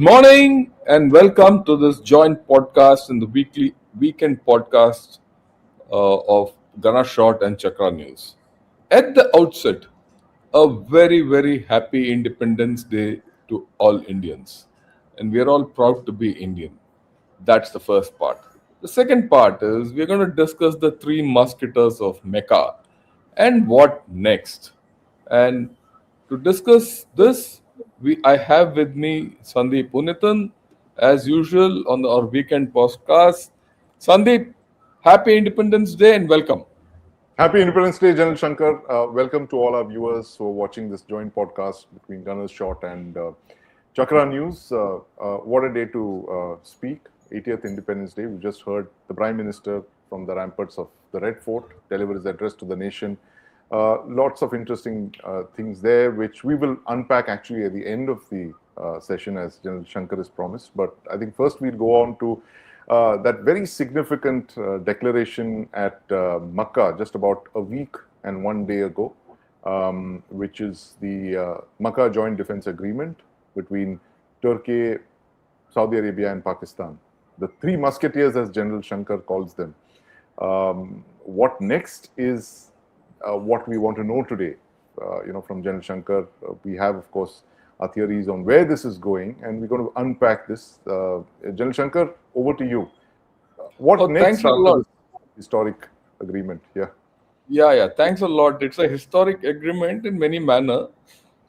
Morning and welcome to this joint podcast in the weekend podcast of Gana Short and Chakra News. At the outset, a very happy Independence Day to all Indians. And we are all proud to be Indian. That's the first part. The second part is we're going to discuss the three musketeers of Mecca and what next. And to discuss this, I have with me Sandeep Punithan, as usual on our weekend podcast. Sandeep, happy Independence Day and welcome. Happy Independence Day, General Shankar. Welcome to all our viewers who are watching this joint podcast between Gunners Short and Chakra News. What a day to speak. 80th Independence Day. We just heard the Prime Minister from the ramparts of the Red Fort deliver his address to the nation. Lots of interesting things there, which we will unpack actually at the end of the session as General Shankar has promised. But I think first we'll go on to that very significant declaration at Mecca just about a week and 1 day ago, which is the Mecca Joint Defence Agreement between Turkey, Saudi Arabia and Pakistan. The three musketeers, as General Shankar calls them. What next is what we want to know today. From General Shankar, we have, of course, our theories on where this is going, and we're going to unpack this. General Shankar, over to you. What next after this historic agreement? Yeah. Thanks a lot. It's a historic agreement in many manner.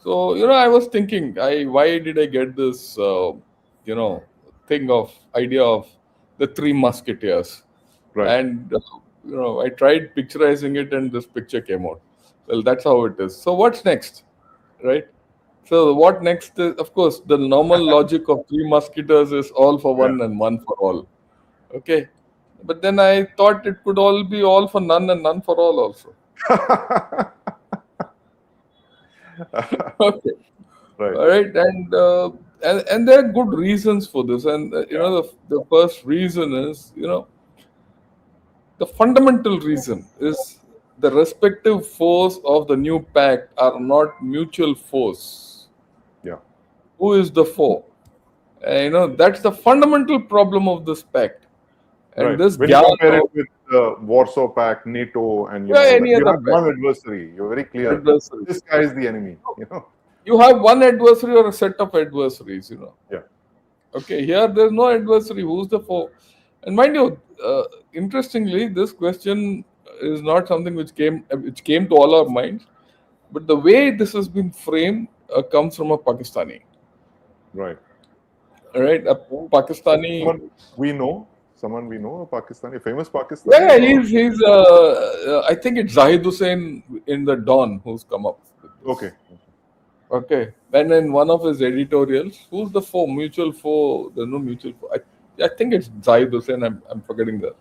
So, I was thinking, why did I get this, idea of the three musketeers? Right. And, I tried picturizing it and this picture came out. Well, that's how it is. So what's next, right? So what next is, of course, the normal logic of three musketeers is all for one and one for all. Okay. But then I thought it could all be all for none and none for all also. Okay. Right. All right. And there are good reasons for this. And, the first reason is, the fundamental reason is the respective foes of the new pact are not mutual foes. Yeah. Who is the foe? That's the fundamental problem of this pact. And right. this when you compare it with the Warsaw Pact, NATO, and you have one adversary. You're very clear. This guy is the enemy. You have one adversary or a set of adversaries. Yeah. Okay. Here there's no adversary. Who's the foe? And mind you, interestingly, this question is not something which came to all our minds, but the way this has been framed comes from a Pakistani. Right. Right. A Pakistani. Someone we know, a Pakistani, a famous Pakistani. Yeah, he's. I think it's Zahid Hussain in the Dawn who's come up with this. Okay. And in one of his editorials, who's the foe? Mutual foe. There's no mutual foe. I think it's Zahid Hussain. I'm forgetting the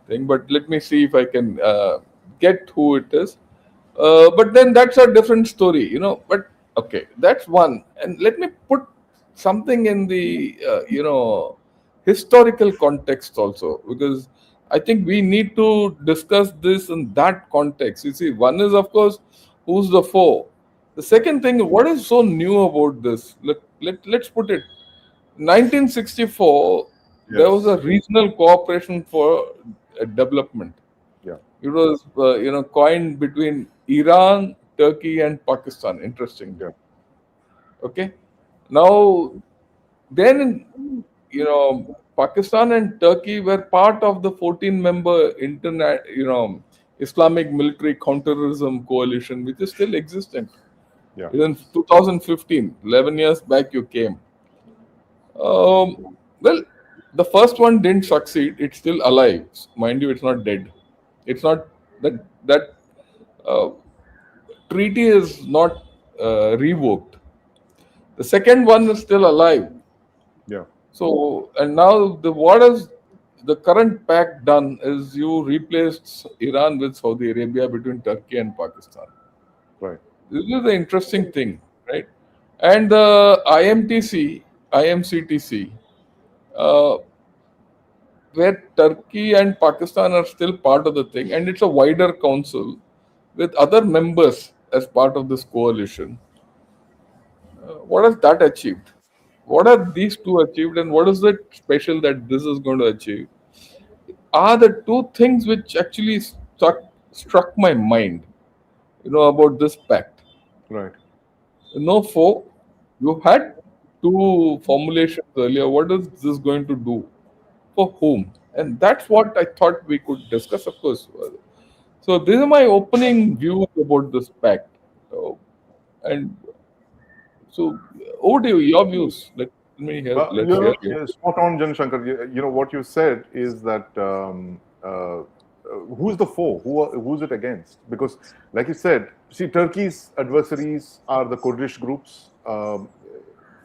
thing, but let me see if I can get who it is. But then that's a different story, But okay, that's one. And let me put something in the historical context also, because I think we need to discuss this in that context. You see, one is of course who's the foe. The second thing, what is so new about this? Let's put it. 1964. Yes. There was a regional cooperation for development. Yeah. It was, coined between Iran, Turkey, and Pakistan. Interesting. Yeah. Okay. Now, then, Pakistan and Turkey were part of the 14-member Islamic military counterterrorism coalition, which is still existent. Yeah. In 2015, 11 years back, you came. Well, the first one didn't succeed. It's still alive. Mind you, it's not dead. It's not that treaty is not revoked. The second one is still alive. Yeah. So, and now what has the current pact done is you replaced Iran with Saudi Arabia between Turkey and Pakistan. Right. This is the interesting thing, right? And the IMCTC, where Turkey and Pakistan are still part of the thing, and it's a wider council with other members as part of this coalition. What has that achieved? what are these two achieved, and what is it special that this is going to achieve? Are the two things which actually struck my mind, about this pact. Right. No foe. You had two formulations earlier. What is this going to do? For whom? And that's what I thought we could discuss, of course. So these are my opening views about this pact. And so, over to you, your views. Let's hear you. Yeah, spot on, Jan Shankar. What you said is that who's the foe? Who's it against? Because, like you said, see, Turkey's adversaries are the Kurdish groups. There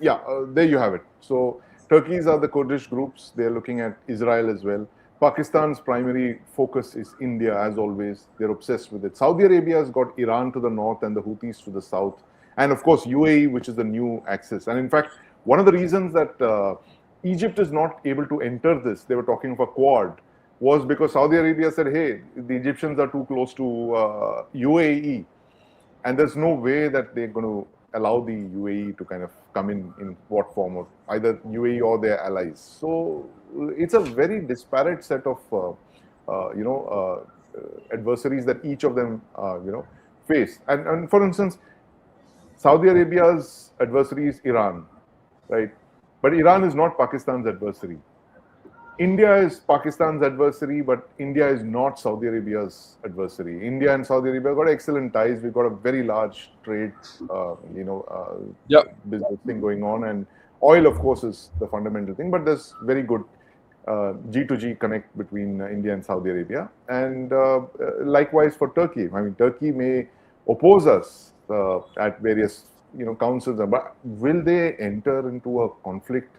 you have it. So, Turkey's are the Kurdish groups. They're looking at Israel as well. Pakistan's primary focus is India, as always. They're obsessed with it. Saudi Arabia has got Iran to the north and the Houthis to the south. And of course, UAE, which is the new axis. And in fact, one of the reasons that Egypt is not able to enter this, they were talking of a quad, was because Saudi Arabia said, hey, the Egyptians are too close to UAE. And there's no way that they're going to allow the UAE to kind of come in what form, or either UAE or their allies. So it's a very disparate set of adversaries that each of them face. And for instance, Saudi Arabia's adversary is Iran, right? But Iran is not Pakistan's adversary. India is Pakistan's adversary, but India is not Saudi Arabia's adversary. India and Saudi Arabia got excellent ties. We've got a very large trade, business thing going on, and oil, of course, is the fundamental thing. But there's very good G2G connect between India and Saudi Arabia, and likewise for Turkey. I mean, Turkey may oppose us at various councils, but will they enter into a conflict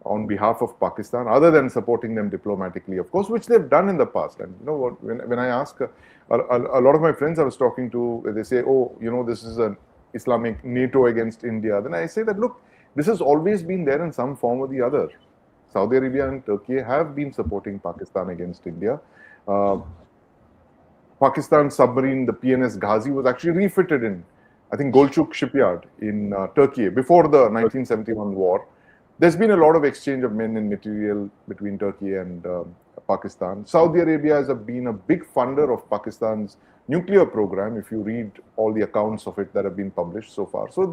on behalf of Pakistan, other than supporting them diplomatically, of course, which they've done in the past? And what, when I ask a lot of my friends I was talking to, they say, oh, this is an Islamic NATO against India. Then I say that, look, this has always been there in some form or the other. Saudi Arabia and Turkey have been supporting Pakistan against India. Pakistan submarine, the PNS Ghazi, was actually refitted in, I think, Golchuk shipyard in Turkey before the 1971 war. There's been a lot of exchange of men and material between Turkey and Pakistan. Saudi Arabia has been a big funder of Pakistan's nuclear program, if you read all the accounts of it that have been published so far. So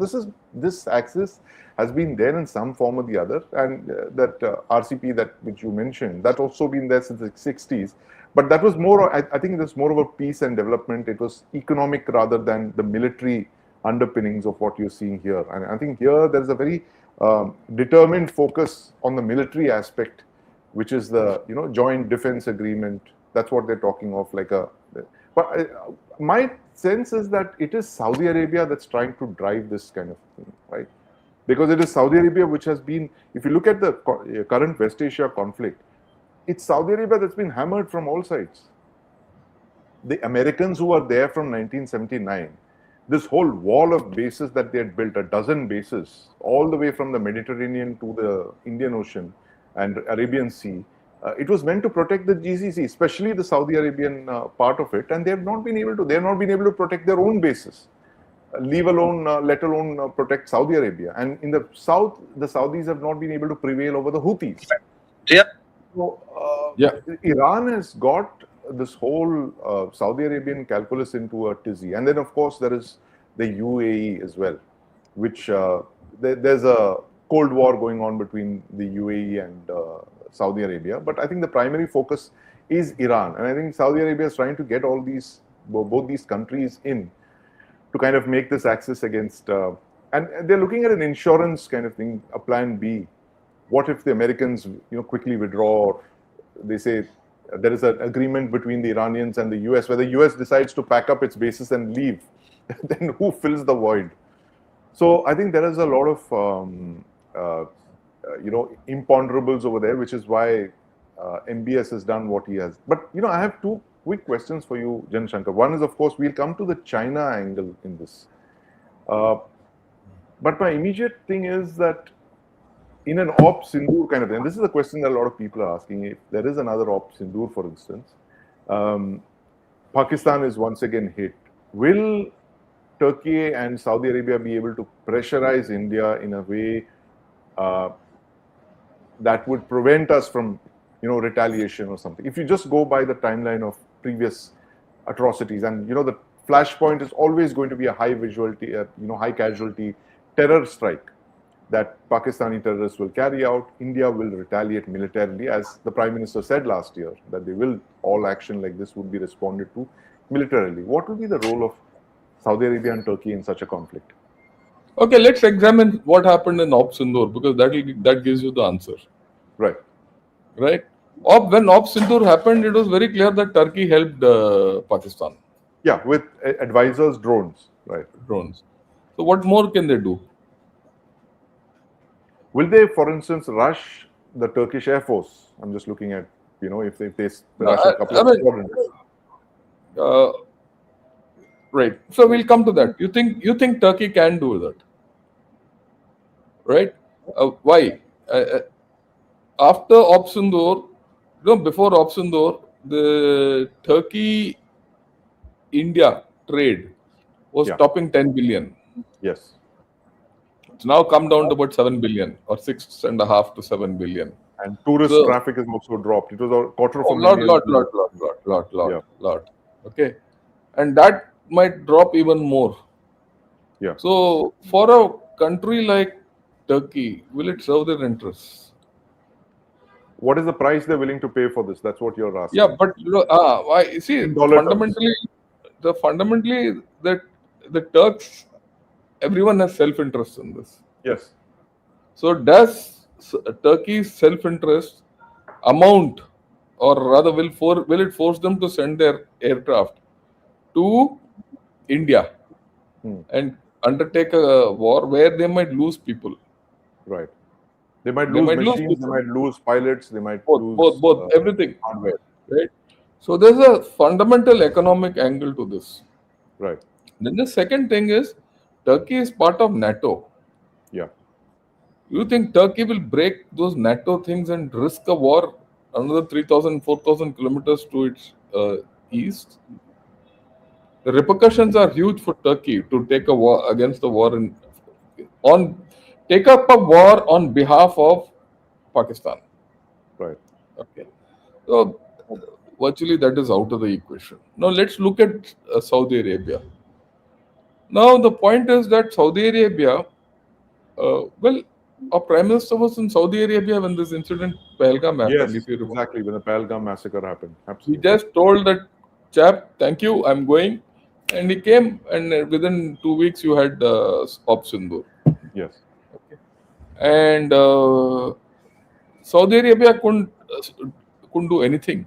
this axis has been there in some form or the other, and that RCP which you mentioned, that also been there since the 60s. But that was more, I think it was more of a peace and development. It was economic rather than the military underpinnings of what you're seeing here. And I think here there's a very determined focus on the military aspect, which is the joint defense agreement. That's what they're talking of. But my sense is that it is Saudi Arabia that's trying to drive this kind of thing, right? Because it is Saudi Arabia which has been, if you look at the current West Asia conflict, it's Saudi Arabia that's been hammered from all sides. The Americans who were there from 1979, this whole wall of bases that they had built, a dozen bases, all the way from the Mediterranean to the Indian Ocean and Arabian Sea, it was meant to protect the GCC, especially the Saudi Arabian part of it, and they have not been able to. They have not been able to protect their own bases, let alone protect Saudi Arabia. And in the south, the Saudis have not been able to prevail over the Houthis. Yeah. So, Iran has got this whole Saudi Arabian calculus into a tizzy. And then, of course, there is the UAE as well, which there's a Cold War going on between the UAE and Saudi Arabia. But I think the primary focus is Iran. And I think Saudi Arabia is trying to get both these countries in to kind of make this axis against, and they're looking at an insurance kind of thing, a plan B. What if the Americans, quickly withdraw? Or they say there is an agreement between the Iranians and the US, where the US decides to pack up its bases and leave. Then who fills the void? So I think there is a lot of, imponderables over there, which is why MBS has done what he has. But, I have two quick questions for you, Jan Shankar. One is, of course, we'll come to the China angle in this. But my immediate thing is that in an Op Sindoor kind of thing, and this is a question that a lot of people are asking, if there is another Op Sindoor, for instance, Pakistan is once again hit. Will Turkey and Saudi Arabia be able to pressurize India in a way that would prevent us from, retaliation or something. If you just go by the timeline of previous atrocities, and the flashpoint is always going to be a high visuality, high casualty terror strike that Pakistani terrorists will carry out. India will retaliate militarily, as the Prime Minister said last year, that all action like this would be responded to militarily. What will be the role of Saudi Arabia and Turkey in such a conflict? Okay, let's examine what happened in Op Sindoor, because that gives you the answer. Right. Right? When Op Sindoor happened, it was very clear that Turkey helped Pakistan. Yeah, with advisors, drones. Right. Drones. So what more can they do? Will they, for instance, rush the Turkish Air Force? I'm just looking at, if they rush a couple of squadrons. Right. So we'll come to that. You think Turkey can do that? Right? Why? After Op Sindoor, before Op Sindoor, the Turkey-India trade was topping 10 billion. Yes. It's now come down to about 7 billion, or 6.5 to 7 billion. And tourist traffic has also dropped. It was a quarter of a million. Lot. Okay. And that might drop even more. Yeah. So for a country like Turkey, will it serve their interests? What is the price they're willing to pay for this? That's what you're asking. Yeah, but I see, fundamentally that the Turks, everyone has self-interest in this. Yes. So does Turkey's self-interest amount, or rather will it force them to send their aircraft to India and undertake a war where they might lose people? Right. They might lose machines, they might lose pilots, they might lose both everything. Hardware. Right. So there's a fundamental economic angle to this. Right. Then the second thing is, Turkey is part of NATO. Yeah. You think Turkey will break those NATO things and risk a war another 3,000, 4,000 kilometers to its east? The repercussions are huge for Turkey to take a war against the war take up a war on behalf of Pakistan. Right. Okay. So virtually that is out of the equation. Now let's look at Saudi Arabia. Now the point is that Saudi Arabia, our Prime Minister was in Saudi Arabia when this incident Pahalgam happened. Yes, exactly, when the Pahalgam massacre happened. Absolutely. He just told that chap, "Thank you, I'm going," and he came, and within 2 weeks you had Op Sindoor. Yes. Okay. And Saudi Arabia couldn't do anything.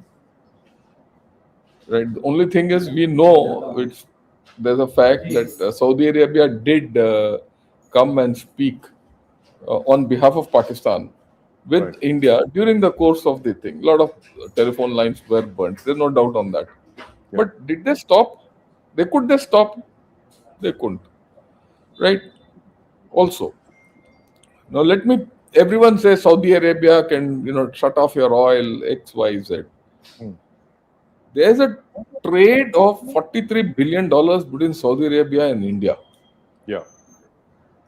Right. The only thing is, we know there's a fact that Saudi Arabia did come and speak on behalf of Pakistan with India during the course of the thing. A lot of telephone lines were burnt. There's no doubt on that. Yeah. But did they stop? Could they stop? They couldn't. Right? Also. Now everyone says Saudi Arabia can, shut off your oil, X, Y, Z. There's a trade of $43 billion between Saudi Arabia and India. Yeah.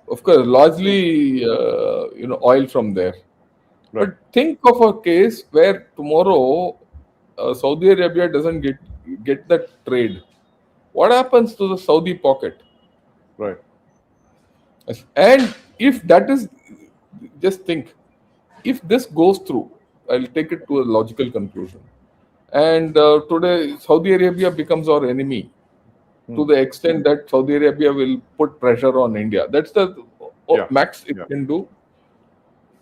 Of course, largely, oil from there. Right. But think of a case where tomorrow Saudi Arabia doesn't get that trade. What happens to the Saudi pocket? Right. And if that is, just think, if this goes through, I'll take it to a logical conclusion. And today, Saudi Arabia becomes our enemy to the extent that Saudi Arabia will put pressure on India. That's the max it can do.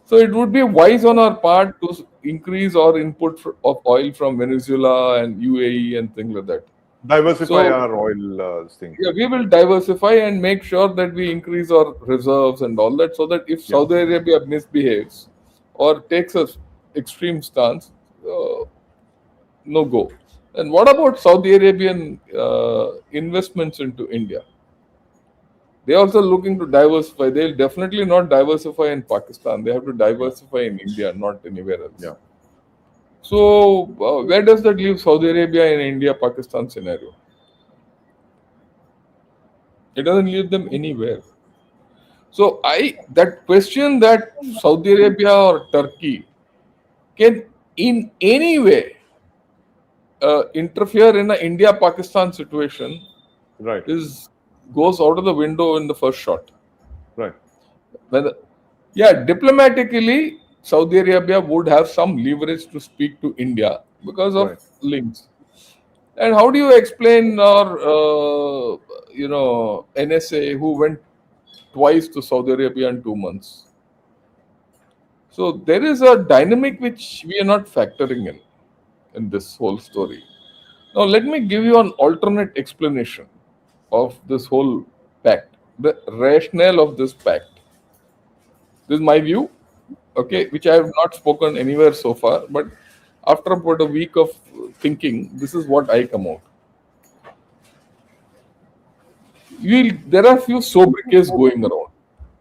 So it would be wise on our part to increase our input of oil from Venezuela and UAE and things like that. Diversify our oil thing. Yeah, we will diversify and make sure that we increase our reserves and all that, so that if Saudi Arabia misbehaves or takes an extreme stance, no go. And what about Saudi Arabian investments into India? They're also looking to diversify. They'll definitely not diversify in Pakistan. They have to diversify in India, not anywhere else. Yeah. So where does that leave Saudi Arabia in India-Pakistan scenario? It doesn't leave them anywhere. So that question that Saudi Arabia or Turkey can in any way interfere in an India-Pakistan situation Right. is goes out of the window in the first shot. Right. Whether, yeah, diplomatically, Saudi Arabia would have some leverage to speak to India because of Right. links. And how do you explain our, NSA who went twice to Saudi Arabia in 2 months? So there is a dynamic which we are not factoring in this whole story. Now, let me give you an alternate explanation of this whole pact, the rationale of this pact. This is my view, okay, which I have not spoken anywhere so far, but after about a week of thinking, this is what I come out. There are few sobriquets going around.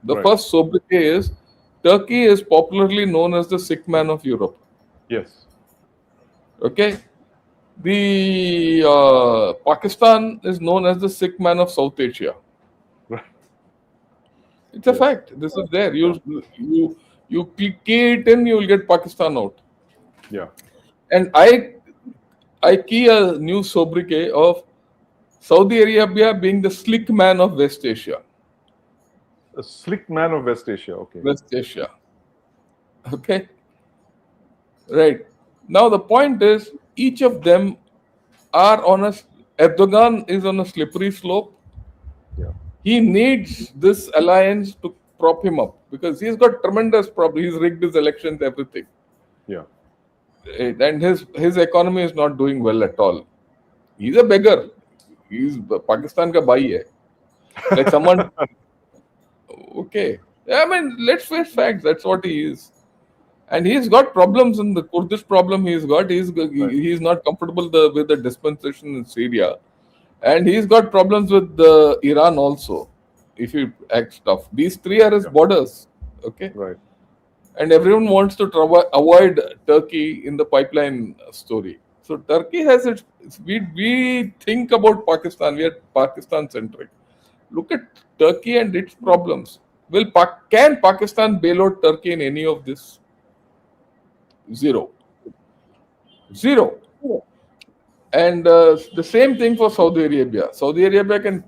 The Right. first sobriquet is Turkey is popularly known as the sick man of Europe. Yes. Okay, the Pakistan is known as the sick man of South Asia. Right. It's a Yes. fact. This is there. You click it in, you will get Pakistan out. Yeah. And I key a new sobriquet of Saudi Arabia being the slick man of West Asia. A slick man of West Asia. Okay. West Asia. Okay. Right. Now the point is, each of them are on a. Erdogan is on a slippery slope. Yeah. He needs this alliance to prop him up because he's got tremendous problems. He's rigged his elections, everything, Yeah. and his economy is not doing well at all. He's a beggar. He's Pakistan ka bhai hai. Like someone, okay. I mean, let's face facts. That's what he is. And he's got problems in the Kurdish problem. Right. He's not comfortable with the dispensation in Syria, and he's got problems with Iran also. If you act tough, these three are his Yeah. borders. Okay, Right. and everyone wants to avoid Turkey in the pipeline story. So Turkey has its. We think about Pakistan. We are Pakistan centric. Look at Turkey and its problems. Can Pakistan bail out Turkey in any of this? Zero. Zero. And the same thing for Saudi Arabia. Saudi Arabia can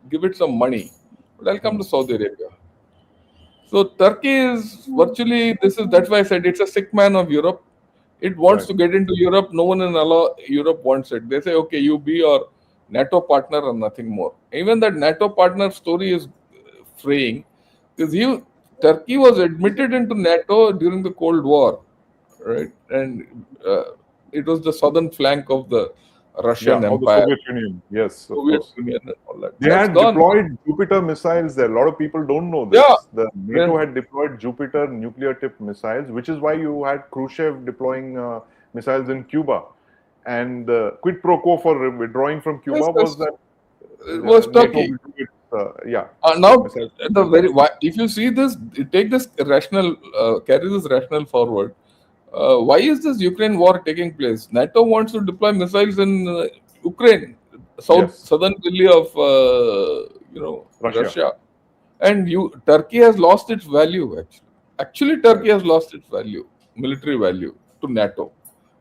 give it some money, but I'll come to Saudi Arabia. So Turkey is virtually that's why I said it's a sick man of Europe. It wants Right. to get into Europe. No one in Europe wants it. They say, okay, you be your NATO partner and nothing more. Even that NATO partner story is fraying because Turkey was admitted into NATO during the Cold War, right? And it was the southern flank of the Yeah. Russian Of the Empire, Soviet Union. Yes, of Soviet course. Union, and all that. They That's had gone. deployed Jupiter missiles there. A lot of people don't know Yeah. this. The NATO had deployed Jupiter nuclear-tipped missiles, which is why you had Khrushchev deploying missiles in Cuba. And the quid pro quo for withdrawing from Cuba Yes, was yes. that It was NATO Turkey. will do its, yeah. Now, missiles. if you see this, take this carry this rational forward. Why is this Ukraine war taking place? NATO wants to deploy missiles in Ukraine, Yes. southern Delhi of Russia. Russia, and Turkey has lost its value. Actually, Turkey has lost its value, military value to NATO.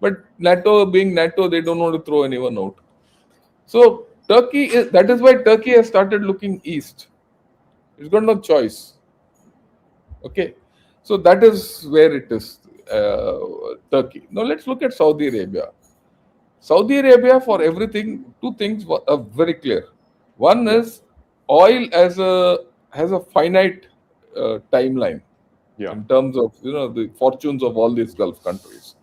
But NATO being NATO, they don't want to throw anyone out. So that is why Turkey has started looking east. It's got no choice. Okay, so that is where it is. Turkey. Now let's look at Saudi Arabia. Saudi Arabia, for everything, two things are very clear. One Yeah. is oil has a finite timeline Yeah. in terms of the fortunes of all these Gulf countries.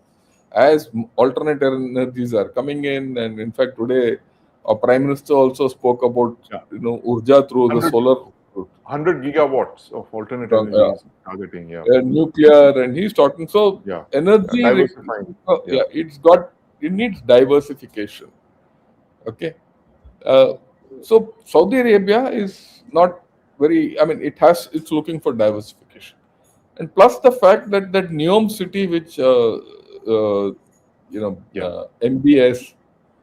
As alternate energies are coming in, and in fact today our Prime Minister also spoke about Yeah. Urja through the 100 solar 100 gigawatts of alternate uh, energies targeting. Yeah. nuclear, and he's talking. So Yeah. energy, Diversifying. Yeah. it needs diversification. Okay, uh, so Saudi Arabia is not very. I mean, it's looking for diversification, and plus the fact that Neom city, which Yeah. MBS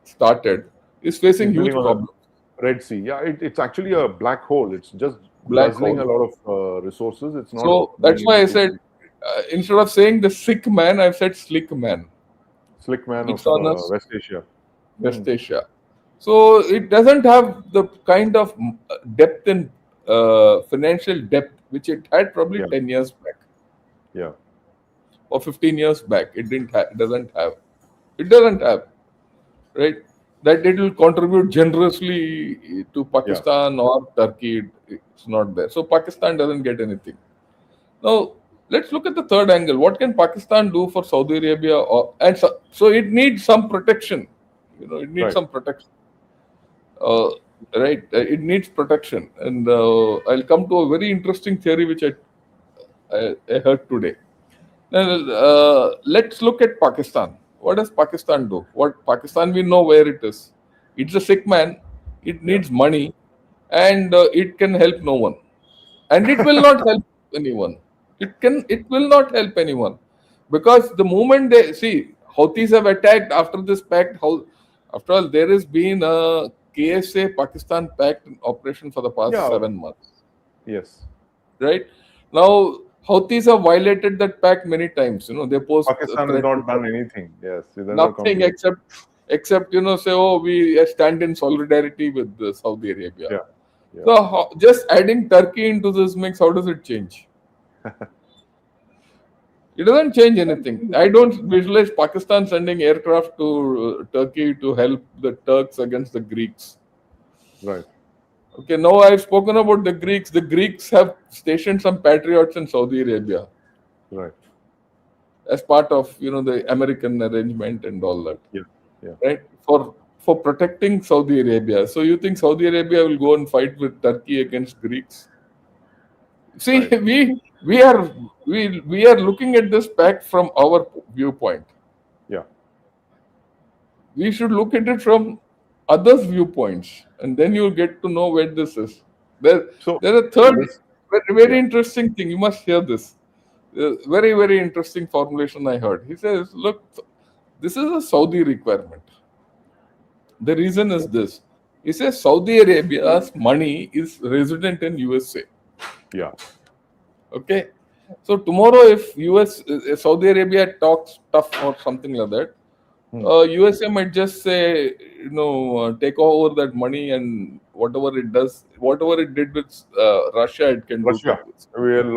started, is facing It's huge building on problems. the Red Sea. Yeah, it's actually a black hole. It's just Black guzzling hole. a lot of resources. It's not. So that's being why I able to- said Instead of saying the sick man, I've said slick man. Slick man of It's on us, West Asia. West Asia. So it doesn't have the kind of depth in financial depth which it had probably Yeah, 10 years back yeah, or 15 years back. It didn't have, doesn't have. It doesn't have, right? That it will contribute generously to yeah. Pakistan or Turkey. It's not there. So Pakistan doesn't get anything. Now, let's look at the third angle. What can Pakistan do for Saudi Arabia? And so it needs some protection. It needs Right. some protection. Uh, right? It needs protection. And I'll come to a very interesting theory which I heard today. Now, let's look at Pakistan. What does Pakistan do? What Pakistan, we know where it is. It's a sick man. It Yeah. needs money, and it can help no one, and it will not help anyone. It will not help anyone, because the moment they see Houthis have attacked after this pact. How, after all, there has been a KSA Pakistan pact in operation for the past Yeah. 7 months, Yes. right? Now, Houthis have violated that pact many times. They post a Pakistan has threat not to done anything. Yes, they're not nothing compliant. except say, oh, we stand in solidarity with Saudi Arabia. Yeah, yeah. So just adding Turkey into this mix, how does it change? It doesn't change anything. I don't visualize Pakistan sending aircraft to Turkey to help the Turks against the Greeks. Right. Okay, now I've spoken about the Greeks. The Greeks have stationed some patriots in Saudi Arabia Right. as part of the American arrangement and all that, Yeah. Yeah. right? For protecting Saudi Arabia. So you think Saudi Arabia will go and fight with Turkey against Greeks? See, Right. we are looking at this pact from our viewpoint. Yeah. We should look at it from others' viewpoints, and then you'll get to know where this is. There, So there's a third this. very Yeah. interesting thing. You must hear this. Very, very interesting formulation I heard. He says, "Look, this is a Saudi requirement. The reason is this." He says Saudi Arabia's money is resident in USA. Yeah. Okay, so tomorrow if Saudi Arabia talks tough or something like that, Hmm. USA might just say, take over that money, and whatever it does, whatever it did with Russia, it can do to Russia. We'll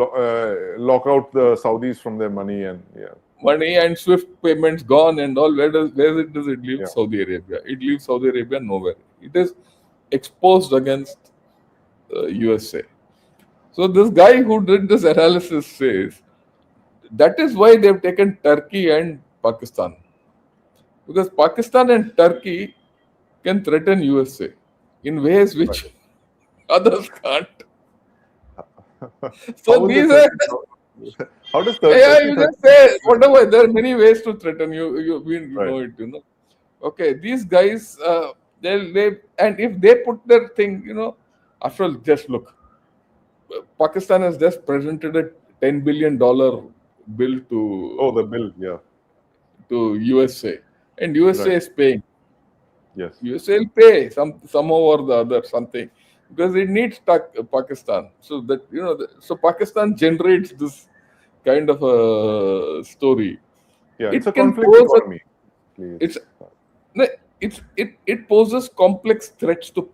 lock out the Saudis from their money and yeah. money and SWIFT payments gone and all. Where does it leave Yeah. Saudi Arabia? It leaves Saudi Arabia nowhere. It is exposed against USA. So this guy who did this analysis says that is why they've taken Turkey and Pakistan, because Pakistan and Turkey can threaten USA in ways which others can't. How So will these the are, how does yeah, Turkey you threaten? just say whatever. There are many ways to threaten you. You Right. know it. Okay, these guys, they and if they put their thing, after all, just look. Pakistan has just presented a $10 billion bill Oh, the to bill. Yeah. USA, and USA Right. is paying. Yes. USA will pay somehow or the other something, because it needs Pakistan. So that so Pakistan generates this kind of a story. Yeah. It's a It can conflict pose economy. it's It's no, it poses complex threats to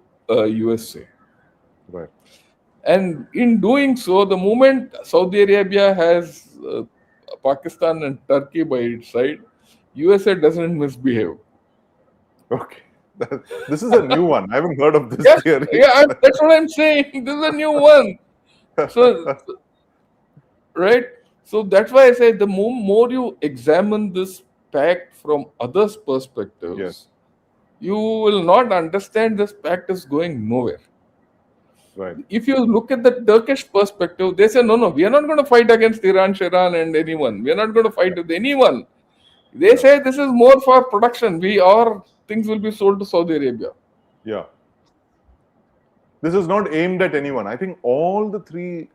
USA, right. and in doing so, the moment Saudi Arabia has Pakistan and Turkey by its side, USA doesn't misbehave. Okay. This is a new one. I haven't heard of this Yes, theory. yeah, that's what I'm saying. This is a new one. So, right? So that's why I say the more you examine this pact from others' Yes. perspectives, you will not understand this pact is going nowhere. Right. If you look at the Turkish perspective, they say, no, we are not going to fight against Iran, Shiran, and anyone. We are not going to fight with anyone. They Yeah. say this is more for production. Our things will be sold to Saudi Arabia. Yeah. This is not aimed at anyone. I think all the three,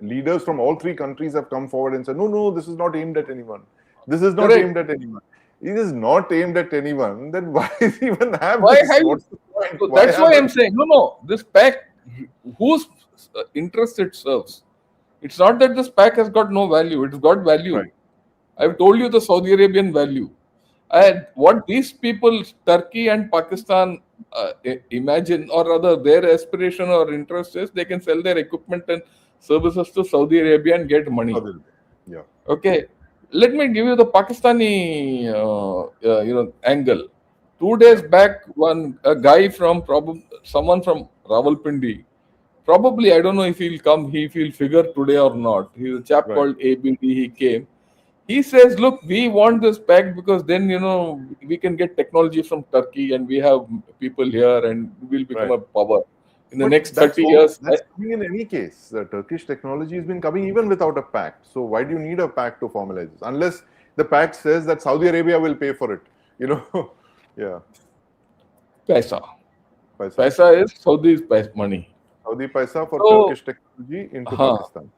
leaders from all three countries have come forward and said, no, this is not aimed at anyone. This is not Correct. aimed at anyone. It is not aimed at anyone. Then why even have Why this? have you? What's the point? So Why that's have why it? I'm saying, no, this pact, whose interest it serves? It's not that this pack has got no value. It's got value. Right. I've Right. told you the Saudi Arabian value. Yeah. And what these people, Turkey and Pakistan, imagine, or rather their aspiration or interest is they can sell their equipment and services to Saudi Arabia and get money. Other- Yeah. Okay, let me give you the Pakistani angle. 2 days Yeah. back, one a guy from someone from Rawalpindi, probably I don't know if he'll come, if he'll figure today or not. He's a chap Right. called ABD. He came. He says, "Look, we want this pact because then we can get technology from Turkey, and we have people here, and we'll become Right. a power in the But next 30 years." that's coming in any case. The Turkish technology has been coming even without a pact. So why do you need a pact to formalize this? Unless the pact says that Saudi Arabia will pay for it. You know? Yeah. Paisa. Paisa. Paisa is Saudi's money. Saudi paisa for So, Turkish technology into huh, Pakistan.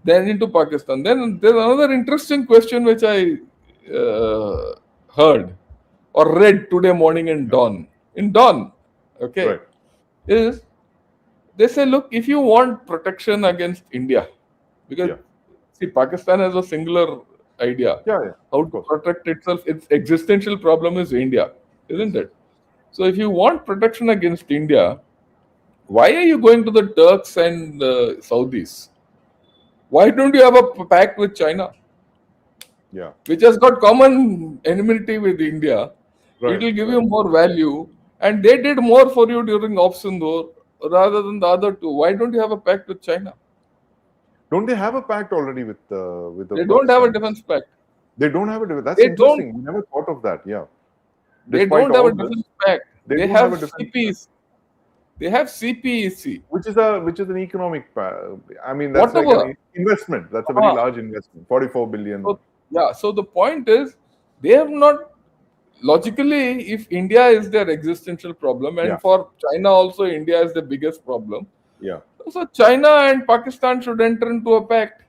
then into Pakistan. Then there's another interesting question which I heard or read today morning in Yeah. Dawn. In Dawn, okay, Right. is they say, look, if you want protection against India, because Yeah. see, Pakistan has a singular idea Yeah. Yeah. how Of to course. protect itself. Its existential problem is India, isn't Yes. it? So if you want protection against India, why are you going to the Turks and Saudis? Why don't you have a pact with China, Yeah. which has got common enmity with India? It Right. will give you Right. more value, and they did more for you during Opsindor rather than the other two. Why don't you have a pact with China? Don't they have a pact already with the They don't have a Pakistanis? defense pact. They don't have a. That's They don't. interesting. We never thought of that. Yeah. They Despite don't have all a this, defense pact. they They don't have have a defense pact, CPs. They have CPEC. which is an economic. I mean, that's like Whatever. an investment. That's a very Uh, large investment. 44 billion. so yeah. So the point is, they have not logically. If India is their existential problem, Yeah. and for China also, India is the biggest problem. Yeah. So China and Pakistan should enter into a pact.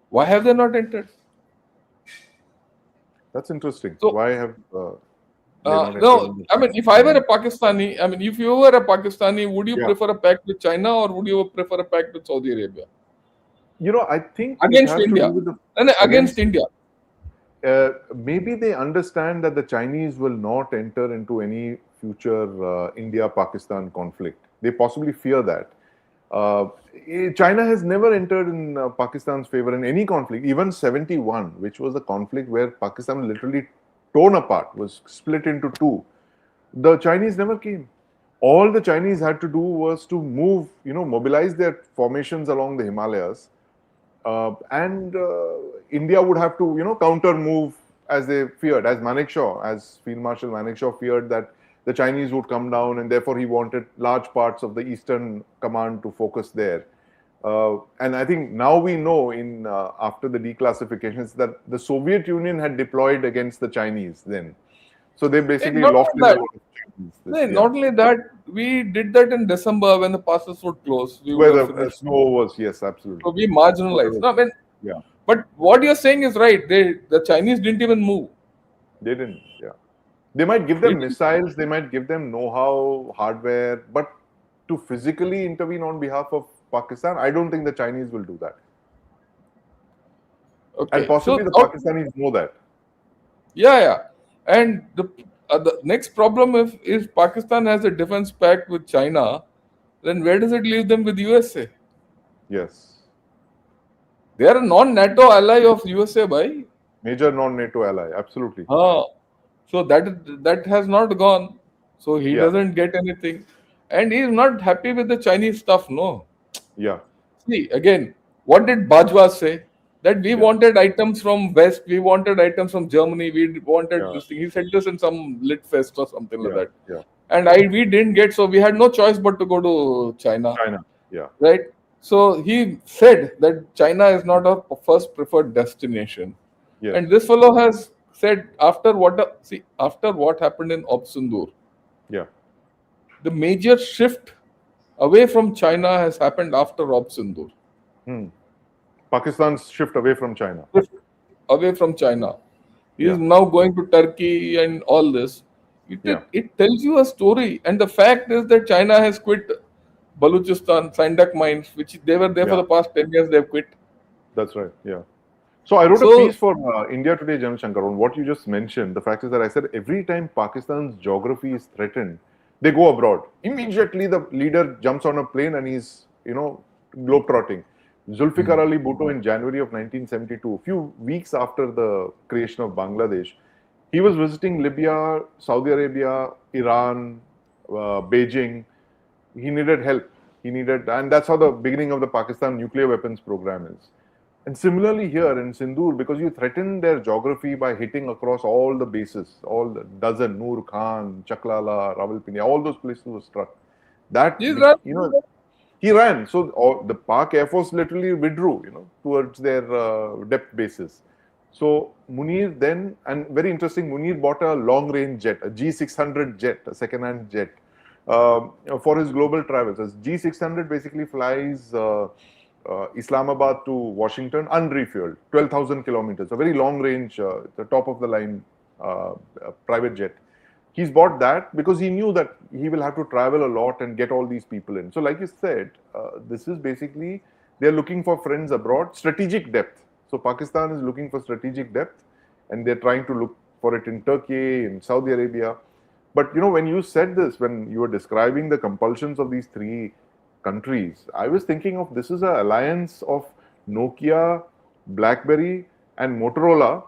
Why have they not entered? That's interesting. So Why have they not entered no, in the I mean, pact? if I were a Pakistani, I mean, if you were a Pakistani, would you Yeah. prefer a pact with China or would you prefer a pact with Saudi Arabia I think it against has to do India? with the And against against. India, Maybe they understand that the Chinese will not enter into any future India-Pakistan conflict. They possibly fear that. China has never entered in Pakistan's favor in any conflict, even 71, which was a conflict where Pakistan was literally torn apart, was split into two. The Chinese never came. All the Chinese had to do was to move, mobilize their formations along the Himalayas, and India would have to, counter move as they feared, as Field Marshal Manekshaw feared that the Chinese would come down, and therefore he wanted large parts of the Eastern Command to focus there. And I think now we know, in after the declassifications, that the Soviet Union had deployed against the Chinese then, so they and basically not lost only in a that, lot of Chinese. Yeah, not only that, we did that in December when the passes would close. We would where have the finished. snow was, yes, So absolutely. we marginalized. Whatever. No, I mean, Yeah, but what you're saying is right. The Chinese didn't even move. they didn't. Yeah. They might give They them didn't. missiles, they might give them know-how, hardware, but to physically intervene on behalf of Pakistan, I don't think the Chinese will do that. And Okay. possibly So the Pakistanis know that. yeah. And the next problem if Pakistan has a defense pact with China, then where does it leave them with USA? Yes. They are a non-NATO ally of USA, by. Major non-NATO ally, absolutely. So that has not gone. So he Yeah, doesn't get anything, and he is not happy with the Chinese stuff. No. yeah, See again, what did Bajwa say? That we yeah, wanted items from West, we wanted items from Germany, we wanted yeah, this thing. He said this in some lit fest or something like yeah, that. yeah. And we didn't get, so we had no choice but to go to China, China, yeah, right? So he said that China is not our first preferred destination. yes, And this fellow has said after what happened in Opsundur, yeah. the major shift away from China has happened after Opsundur. Hmm. Pakistan's shift away from China. Shift away from China. He is Yeah, now going to Turkey and all this. yeah, It tells you a story, and the fact is that China has quit Baluchistan, Sandak mines, which they were there for Yeah, the past 10 years, they've quit. that's right. Yeah. So I wrote a So, piece for India Today, General Shankar, on what you just mentioned. The fact is that I said every time Pakistan's geography is threatened, they go abroad. Immediately, the leader jumps on a plane and he's, globetrotting. Zulfikar Ali Bhutto in January of 1972, a few weeks after the creation of Bangladesh, he was visiting Libya, Saudi Arabia, Iran, Beijing. He needed help. And that's how the beginning of the Pakistan nuclear weapons program is. And similarly here in Sindoor, because you threaten their geography by hitting across all the bases, all the dozen, Noor Khan, Chaklala, Rawalpindi, all those places were struck. these are He ran. So the Pak Air Force literally withdrew, towards their depth bases. So Munir then, and very interesting, Munir bought a long-range jet, a G600 jet, a second-hand jet, for his global travels. As G600 basically flies Islamabad to Washington unrefueled, 12,000 kilometers, a very long-range, the top-of-the-line private jet. He's bought that because he knew that he will have to travel a lot and get all these people in. So, like you said, this is basically they're looking for friends abroad, strategic depth. So, Pakistan is looking for strategic depth, and they're trying to look for it in Turkey, in Saudi Arabia. But when you said this, when you were describing the compulsions of these three countries, I was thinking of this is an alliance of Nokia, BlackBerry, and Motorola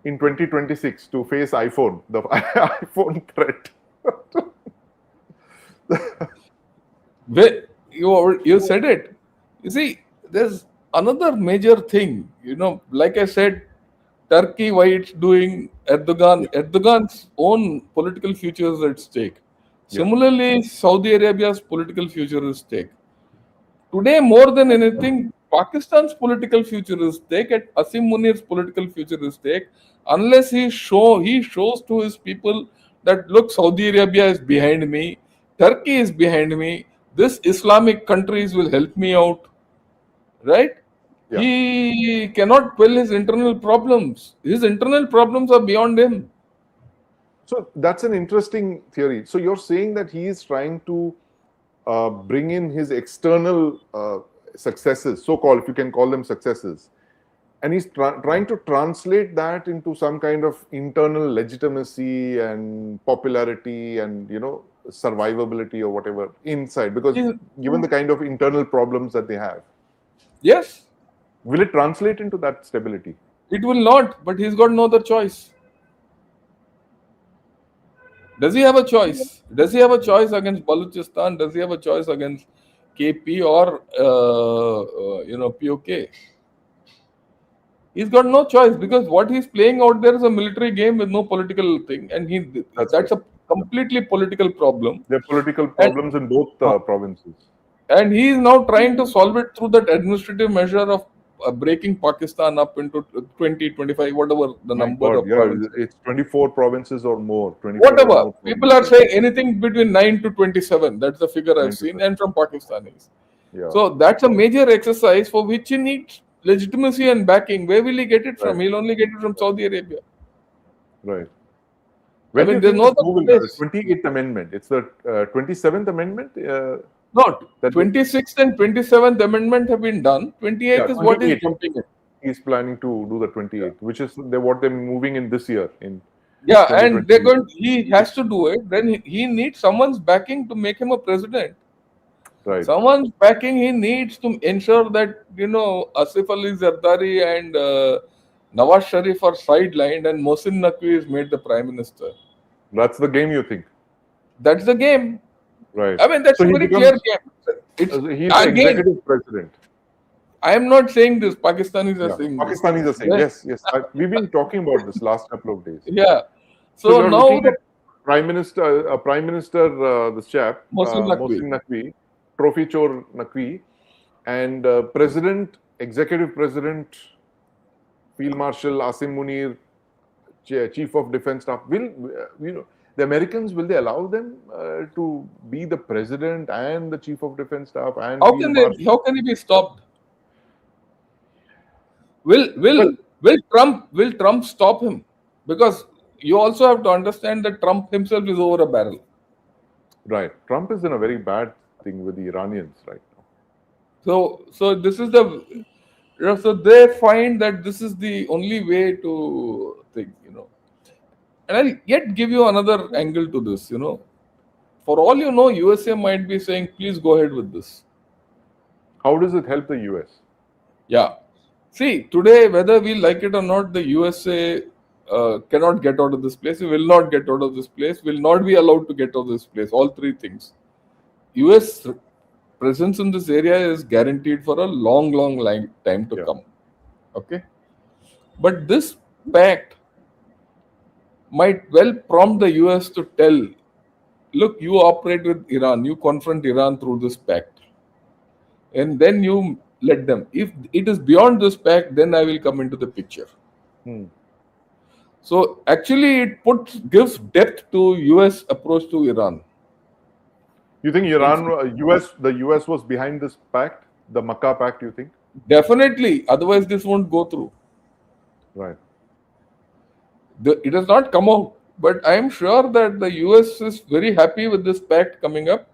in 2026 to face iPhone, the iPhone threat. you said it. You see, there's another major thing. Like I said, Turkey, why it's doing Erdogan's own political future is at stake. Yeah. Similarly, Saudi Arabia's political future is at stake. Today, more than anything, Pakistan's political future is at stake, and Asim Munir's political future is at stake. Unless he shows to his people that look, Saudi Arabia is behind me, Turkey is behind me, this Islamic countries will help me out, right? Yeah. He cannot quell his internal problems. His internal problems are beyond him. So that's an interesting theory. So you're saying that he is trying to bring in his external successes, so-called, if you can call them successes, and he's trying to translate that into some kind of internal legitimacy and popularity and survivability or whatever inside, because given the kind of internal problems that they have. Yes. Will it translate into that stability? It will not, but he's got no other choice. Does he have a choice? Does he have a choice against Balochistan? Does he have a choice against KP or POK? He's got no choice because what he's playing out there is a military game with no political thing, and that's a completely political problem. There are political problems in both provinces. And he is now trying to solve it through that administrative measure of breaking Pakistan up into 20, 25, whatever the number of provinces. It's 24 provinces or more. Whatever. More people are saying anything between 9 to 27. That's the figure I've seen, and from Pakistanis. Yeah. So that's a major exercise for which he needs legitimacy and backing. Where will he get it from? He'll only get it from Saudi Arabia. Right. When there's no the 28th Amendment. It's the 27th Amendment. No, 26th and 27th Amendment have been done. 28th is what is jumping in. He's planning to do the 28th, which is what they're moving in this year. And they're going. He has to do it. Then he needs someone's backing to make him a president. Right. Someone's backing. He needs to ensure that Asif Ali Zardari and Nawaz Sharif are sidelined, and Mohsin Naqvi is made the prime minister. That's the game, you think? That's the game. Right. I mean, that's a very clear game. He's the executive president. I am not saying this. Pakistanis are saying this. Pakistanis are saying yes. We've been talking about this last couple of days. Yeah. So now the Prime Minister, this chap, Mohsin Naqvi, Trophy Chor Naqvi, and Executive President, Field Marshal Asim Munir, Chief of Defence Staff, the Americans, will they allow them to be the president and the chief of defense staff? And how can he be stopped? Will Trump stop him? Because you also have to understand that Trump himself is over a barrel. Right. Trump is in a very bad thing with the Iranians right now. So this is so they find that this is the only way to think. And I'll yet give you another angle to this. For all you know, USA might be saying, please go ahead with this. How does it help the US? Yeah. See, today, whether we like it or not, the USA cannot get out of this place. We will not get out of this place. Will not be allowed to get out of this place. All three things. US presence in this area is guaranteed for a long, long time to Yeah. come. Okay. But this pact might well prompt the US to tell, look, you operate with Iran, you confront Iran through this pact, and then you let them. If it is beyond this pact, then I will come into the picture. Hmm. So actually, it gives depth to US approach to Iran. You think the US was behind this pact, the Mecca Pact? You think? Definitely, otherwise this won't go through. Right. It has not come out, but I am sure that the US is very happy with this pact coming up,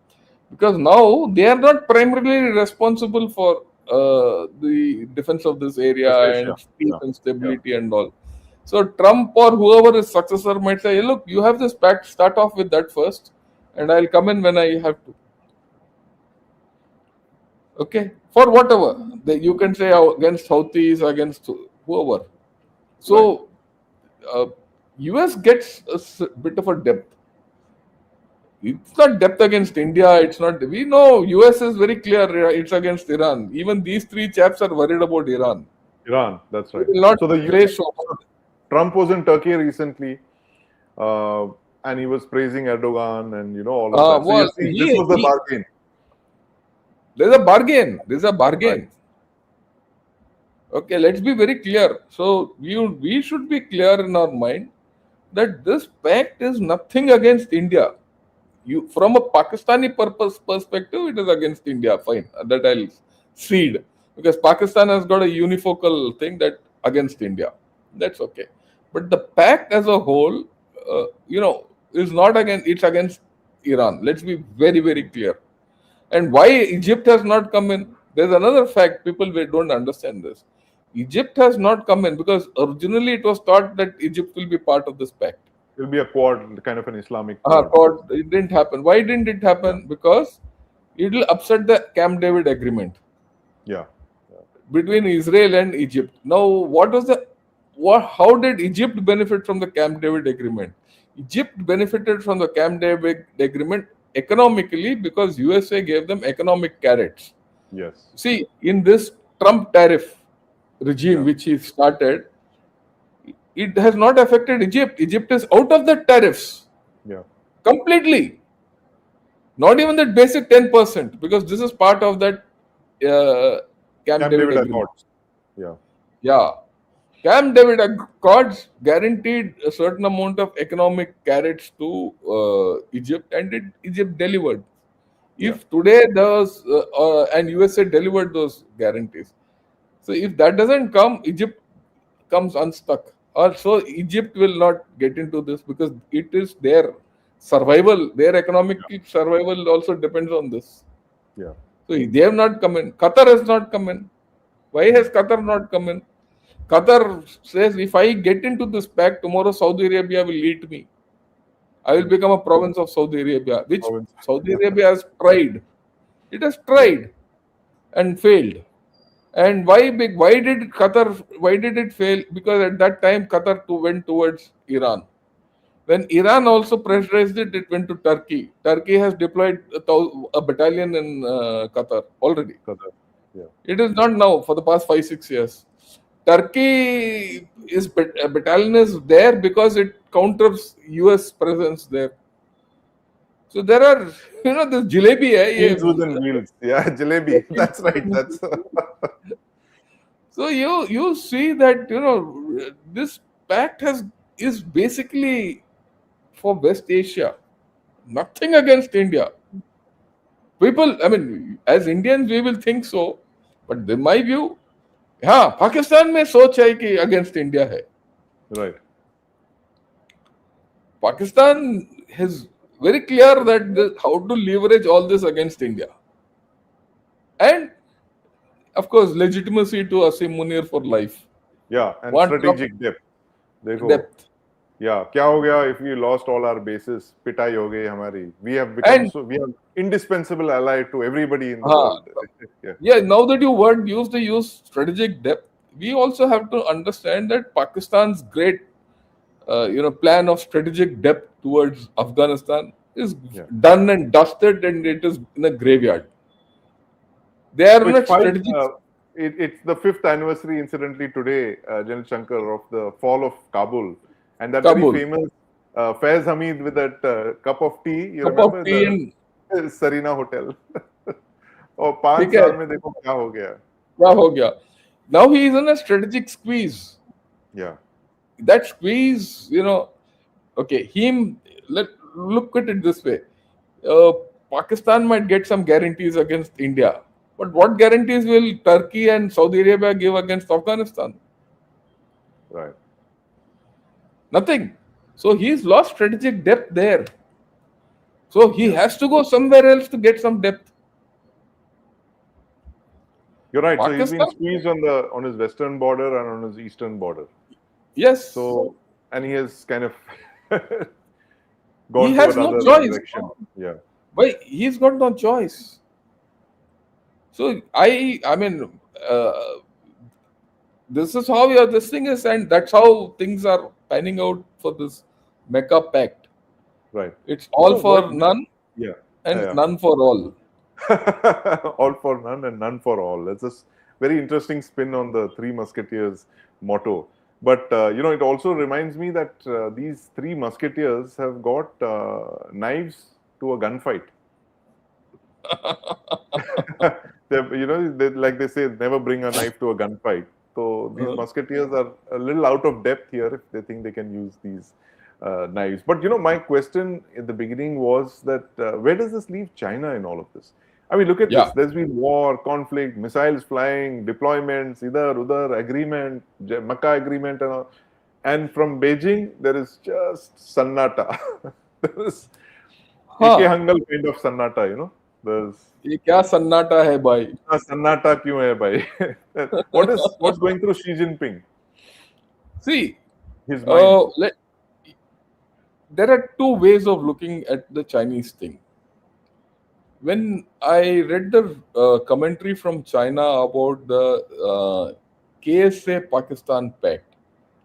because now they are not primarily responsible for the defense of this area West Asia. and peace Yeah. and stability and all. So Trump or whoever his successor might say, hey, look, you have this pact, start off with that first, and I'll come in when I have to. Okay, for whatever you can say against Houthis, against whoever. So US gets a bit of a depth. It's not depth against India. It's not. We know US is very clear. It's against Iran. Even these three chaps are worried about Iran. Iran. That's They right. will not So play so. Trump was in Turkey recently, and he was praising Erdogan and all of that. So Well, you see, this was the bargain. There's a bargain. There's a bargain. Right. Okay, let's be very clear. So we should be clear in our mind that this pact is nothing against India. From a Pakistani perspective, it is against India. Fine, that I'll cede, because Pakistan has got a unifocal thing that against India. That's okay. But the pact as a whole, is not against. It's against Iran. Let's be very, very clear. And why Egypt has not come in? There's another fact people don't understand this. Egypt has not come in because originally it was thought that Egypt will be part of this pact. It will be a quad, kind of an Islamic quad. It didn't happen. Why didn't it happen? Because it will upset the Camp David agreement Yeah. between Israel and Egypt. Now, how did Egypt benefit from the Camp David agreement? Egypt benefited from the Camp David agreement economically because USA gave them economic carrots. Yes. See, in this Trump tariff regime which he started, it has not affected Egypt. Egypt is out of the tariffs. Yeah. Completely. Not even that basic 10%, because this is part of that Camp David agreement. Accords. Yeah. Yeah. Camp David Accords guaranteed a certain amount of economic carrots to Egypt, and Egypt delivered. If today those and USA delivered those guarantees. So if that doesn't come, Egypt comes unstuck. Also, Egypt will not get into this because it is their survival, their economic survival also depends on this. Yeah. So they have not come in. Qatar has not come in. Why has Qatar not come in? Qatar says, if I get into this pact, tomorrow Saudi Arabia will eat me. I will become a province of Saudi Arabia, which Saudi Arabia has tried. It has tried and failed. And why did it fail? Because at that time Qatar went towards Iran. When Iran also pressurized it, it went to Turkey. Turkey has deployed a battalion in Qatar already. Qatar. Yeah. It is not now, for the past 5-6 years. Turkey battalion is there because it counters US presence there. So there are, this jalebi. Wheels within wheels. Yeah, jalebi. That's right. That's. So you see that this pact is basically for West Asia, nothing against India. People, I mean, as Indians we will think so, but in my view, Pakistan में सोच है कि against India है. Right. Pakistan is very clear that how to leverage all this against India. and of course legitimacy to Asim Munir for life. Yeah, and One drop strategic depth. देखो, depth. yeah, क्या हो गया if we lost all our bases? पिटाई हो गई हमारी. We have become And we are indispensable ally to everybody in the uh, world. Yeah, yeah, now that you word use the use strategic depth, we also have to understand that Pakistan's great plan of strategic depth towards Afghanistan is yeah. done and dusted, and it is in a graveyard. They are So it's not five. strategic. It's the fifth anniversary, incidentally, today, General Shankar, of the fall of Kabul, and that very Kabul, famous Faiz Hamid with that cup of tea. You cup of remember tea, the and Sarina Hotel? और 5 ठीक है, साल में देखो क्या हो गया. क्या हो गया? Now he is in a strategic squeeze. Yeah, That squeeze, okay, look at it this way. Uh, Pakistan might get some guarantees against India, but what guarantees will Turkey and Saudi Arabia give against Afghanistan? right. Nothing. So he's lost strategic depth there. So he Yeah, has to go somewhere else to get some depth. you're right. So he's been Pakistan, squeezed on his western border and on his eastern border. yes, So, and he has kind of he gone to has no another choice. direction. Yeah, But he's got no choice. So I mean, this is how this thing is, and that's how things are panning out for this Mecca Pact. right. It's all So what? for none Yeah, and yeah. none for all. All for none and none for all. That's a very interesting spin on the Three Musketeers motto. But it also reminds me that these three musketeers have got knives to a gunfight. Like they say, never bring a knife to a gunfight. So these Uh, musketeers are a little out of depth here if they think they can use these knives. But my question at the beginning was that where does this leave China in all of this? I mean, look at yeah, this. There's been war, conflict, missiles flying, deployments, idhar, udhar, agreement, Mecca agreement, and all. And from Beijing, there is just sannata. There is AK हाँ, Hangal kind of sannata. There's ये क्या सन्नाटा है भाई? इतना सन्नाटा क्यों है भाई? What's going through Xi Jinping? See, His mind. there are two ways of looking at the Chinese thing. When I read the commentary from China about the KSA Pakistan Pact,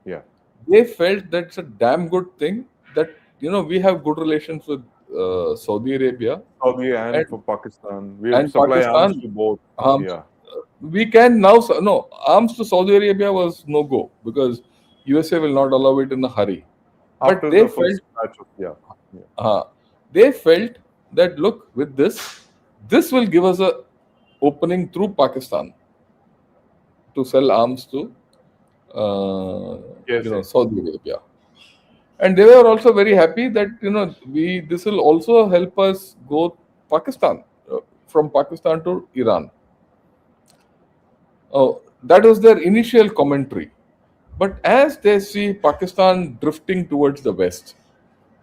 Yeah. they felt that's a damn good thing that we have good relations with Saudi Arabia Saudi and and for Pakistan. We have and supply arms Pakistan. to both. Arms, Yeah. we can now no arms to Saudi Arabia was no go because USA will not allow it in a hurry. But After the first batch of yeah. uh, they felt that look with this will give us a opening through Pakistan to sell arms to Yes, yes. Saudi Arabia. And they were also very happy that this will also help us go Pakistan from Pakistan to Iran. That was their initial commentary. But as they see Pakistan drifting towards the west,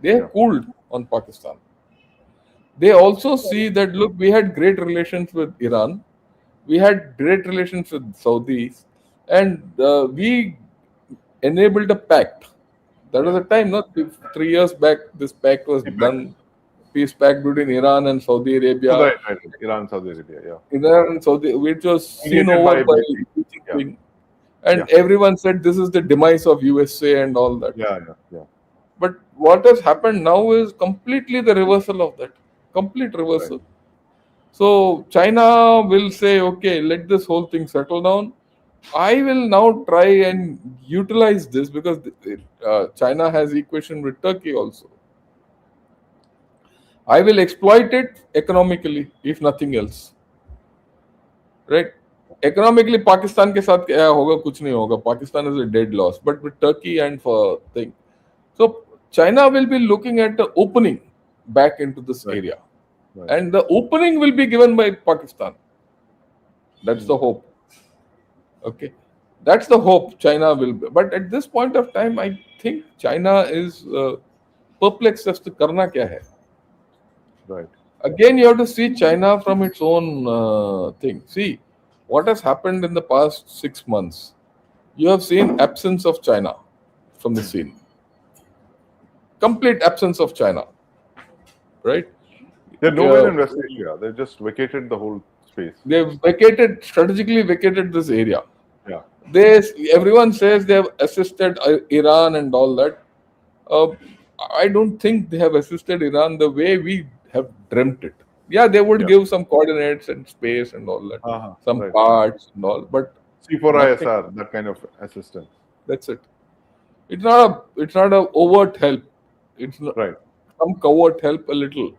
they Yeah. cooled on Pakistan. They also see that look, we had great relations with Iran, we had great relations with Saudis, and we enabled a pact. That was Yeah. the time, not 3 years back. This pact was In fact, done, peace pact between Iran and Saudi Arabia. right. Iran, Saudi Arabia. Yeah. Iran and Saudi, which was seen Mediated over by by Beijing. Xi Yeah. Jinping. And Yeah. everyone said this is the demise of USA and all that. Yeah. But what has happened now is completely the reversal of that. Complete Right. reversal. So China will say, okay, let this whole thing settle down. I will now try and utilize this because China has equation with Turkey also. I will exploit it economically, if nothing else. Right? Economically, Pakistan के साथ क्या होगा कुछ नहीं होगा. Pakistan is a dead loss. But with Turkey and for thing, so China will be looking at the opening back into this Right. area, Right. and the opening will be given by Pakistan. That's the hope. Okay, that's the hope China will be. But at this point of time, I think China is perplexed as to करना क्या है. Right. Again, you have to see China from its own thing. See what has happened in the past 6 months. You have seen absence of China from the Hmm. scene. Complete absence of China, right? They're nowhere Uh, in West Asia. They just vacated the whole space. they've strategically vacated this area. Yeah. They, everyone says they have assisted Iran and all that. Uh, I don't think they have assisted Iran the way we have dreamt it. Yeah, they would Yeah. give some coordinates and space and all that, Uh-huh. some Right. parts and all, but nothing. C4ISR, that kind of assistance. That's it. It's not a overt help. It's not, Right. some covert help a little.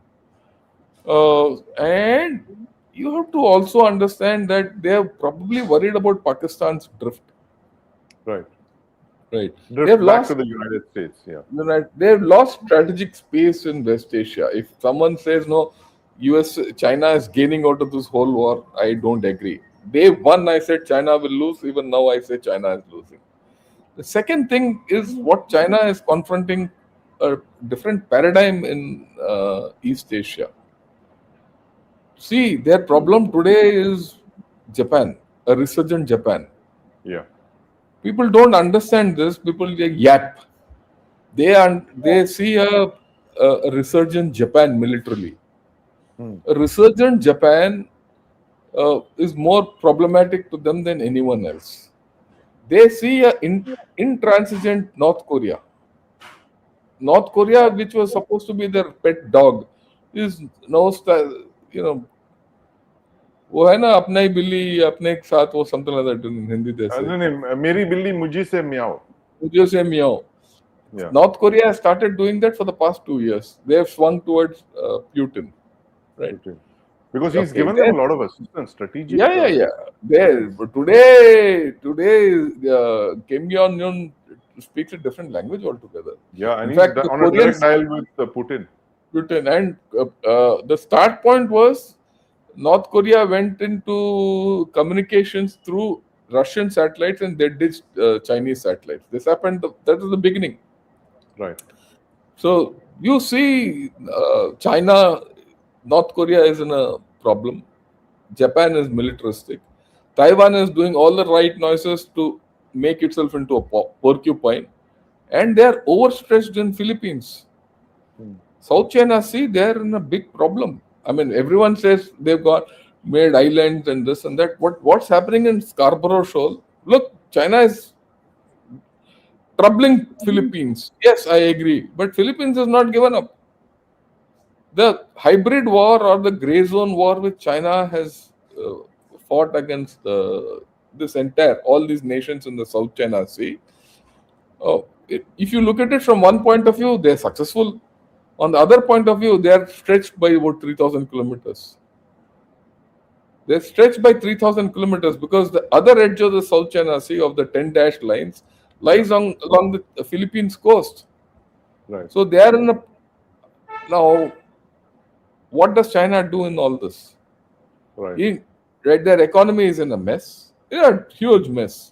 And you have to also understand that they are probably worried about Pakistan's drift. Right. Right. They have Drift back to lost. the United States. Yeah. They've lost strategic space in West Asia. If someone says no, China is gaining out of this whole war, I don't agree. Day one, I said China will lose. Even now, I say China is losing. The second thing is what China is confronting a different paradigm in East Asia. See, their problem today is Japan, a resurgent Japan. Yeah. People don't understand this. People yap. They see a resurgent Japan militarily. Hmm. A resurgent Japan is more problematic to them than anyone else. They see a intransigent North Korea. North Korea, which was supposed to be their pet dog, is now you know वो है ना अपना ही बिल्ली अपने के साथ वो something like that in Hindi they say. नहीं नहीं मेरी बिल्ली मुझी से म्याओ. मुझे से meow. Yeah. North Korea has started doing that for the past 2 years. They have swung towards Putin, right? Okay. Because he's Okay, given them a lot of assistance, strategic. yeah. There, but today, Kim Jong Un speaks a different language altogether. Yeah, and In he's fact, the on a direct Koreans, dial with Putin. Putin, and the start point was North Korea went into communications through Russian satellites, and they did Chinese satellites. This happened. That was the beginning. Right. So you see, China, North Korea is in a problem. Japan is militaristic. Taiwan is doing all the right noises to make itself into a porcupine, and they are overstretched in Philippines. Hmm. South China Sea, they are in a big problem. I mean, everyone says they've got made islands and this and that. What's happening in Scarborough Shoal? Look, China is troubling Philippines. Yes, I agree, but Philippines has not given up. The hybrid war or the gray zone war with China has fought against this entire all these nations in the South China Sea. If you look at it from one point of view, they're successful. On the other point of view, they are stretched by about 3,000 kilometers. They're stretched by 3,000 kilometers because the other edge of the South China Sea of the 10 dash lines lies along the Philippines coast. Right. So they are in a. Now, what does China do in all this? Right. Right, their economy is in a mess. They are a huge mess.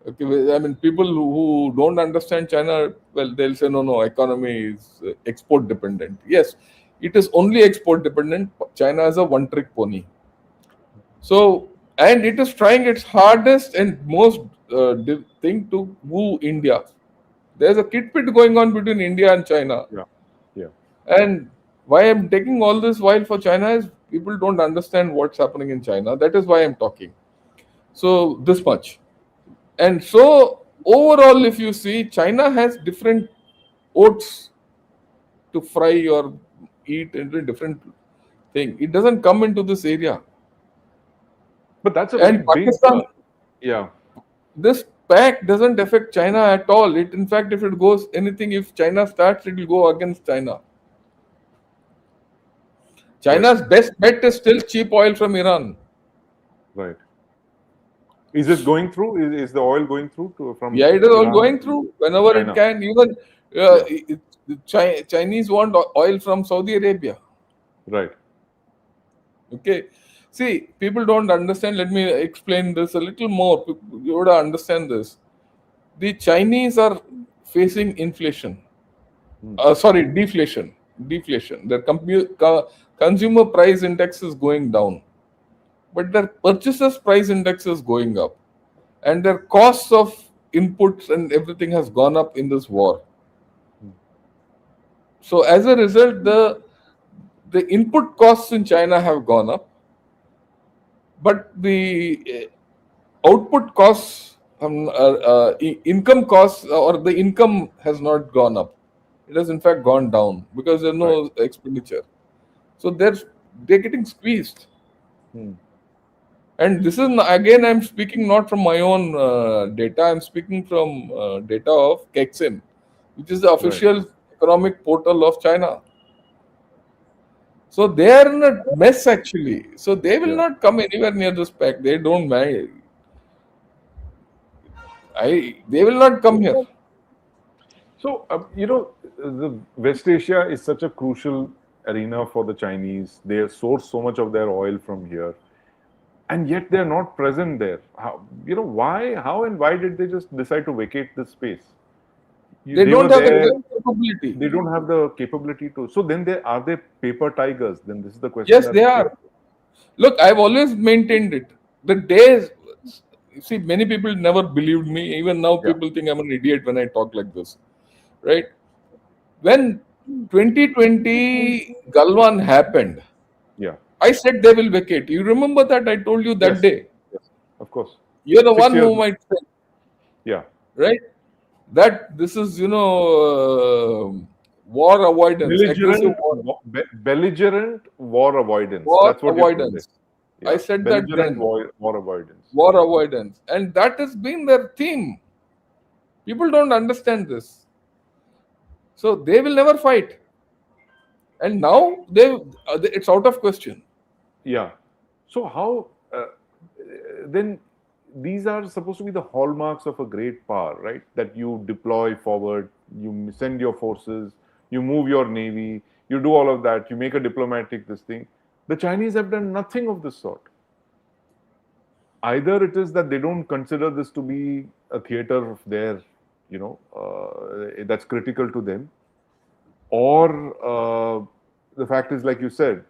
Okay, I mean, people who don't understand China, well, they'll say, no, economy is export dependent. Yes, it is only export dependent. China is a one-trick pony. So, and it is trying its hardest and most thing to woo India. There's a kit pit going on between India and China. Yeah. Yeah. And why I'm taking all this while for China is people don't understand what's happening in China. That is why I'm talking. So, this much. And so, overall, if you see, China has different oats to fry or eat into different thing. It doesn't come into this area. But that's a very And big. Pakistan, Yeah. this pact doesn't affect China at all. It, in fact, if it goes anything, if China starts, it will go against China. China's best bet is still cheap oil from Iran. Right. Is it going through? Is the oil going through from? Yeah, it is all Iran going through whenever China? it can. Even Yeah. Chinese want oil from Saudi Arabia. Right. Okay. See, people don't understand. Let me explain this a little more. You would understand this. The Chinese are facing inflation. Hmm. Sorry, deflation. deflation. Their consumer price index is going down, but their purchasers price index is going up, and their costs of inputs and everything has gone up in this war. So as a result, the input costs in China have gone up, but the output costs, income costs, or the income has not gone up. It has in fact gone down because there's Right. no expenditure. So they're getting squeezed. Hmm. And this is again, I'm speaking not from my own data. I'm speaking from data of Kexin, which is the Right. official economic portal of China. So they are in a mess actually. So they will Yeah. not come anywhere near this pack. They don't mind. They will not come here. So, the West Asia is such a crucial arena for the Chinese. They source so much of their oil from here, and yet they're not present there. Why? How and why did they just decide to vacate this space? They They don't were have the there. capability. They don't have the capability to. So then, are they paper tigers? Then this is the question Yes, that they are. Look, I've always maintained it. The days, you see, many people never believed me. Even now, yeah, people think I'm an idiot when I talk like this, right? When 2020 Galwan happened, yeah, I said they will vacate. You remember that I told you that yes, day. yes, of course. You're the one 6 years. who might say, Yeah, right? That this is, war avoidance, aggressive belligerent war avoidance. war That's what you called it. avoidance. I Yeah, said that belligerent then, war avoidance. war avoidance. And that has been their theme. People don't understand this. So they will never fight. And now it's out of question. Yeah. So how then these are supposed to be the hallmarks of a great power, right? That you deploy forward, you send your forces, you move your navy, you do all of that, you make a diplomatic this thing. The Chinese have done nothing of this sort. Either it is that they don't consider this to be a theater of their, that's critical to them, or the fact is, like you said,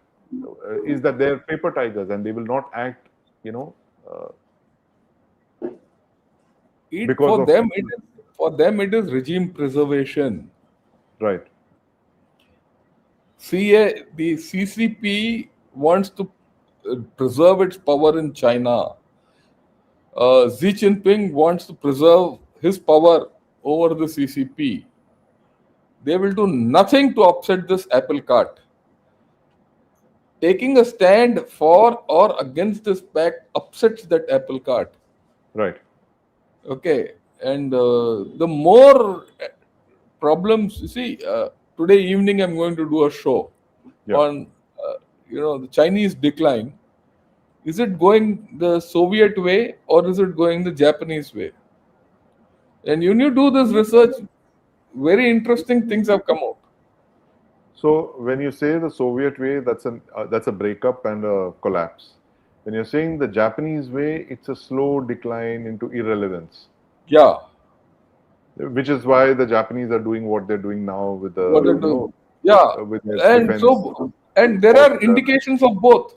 is that they're paper tigers and they will not act, you know, uh, It because for of them it is for them it is regime preservation. right, The CCP wants to preserve its power in China. Xi Jinping wants to preserve his power over the CCP. They will do nothing to upset this apple cart. Taking a stand for or against this pact upsets that apple cart. right, Okay, and the more problems, you see, today evening I'm going to do a show yeah. on, the Chinese decline. Is it going the Soviet way or is it going the Japanese way? And when you do this research, very interesting things have come out. So when you say the Soviet way, that's a breakup and a collapse. When you're saying the Japanese way, it's a slow decline into irrelevance, Yeah, which is why the Japanese are doing what they're doing now with what the, they do. Yeah, with their and defense there are posture. indications of both.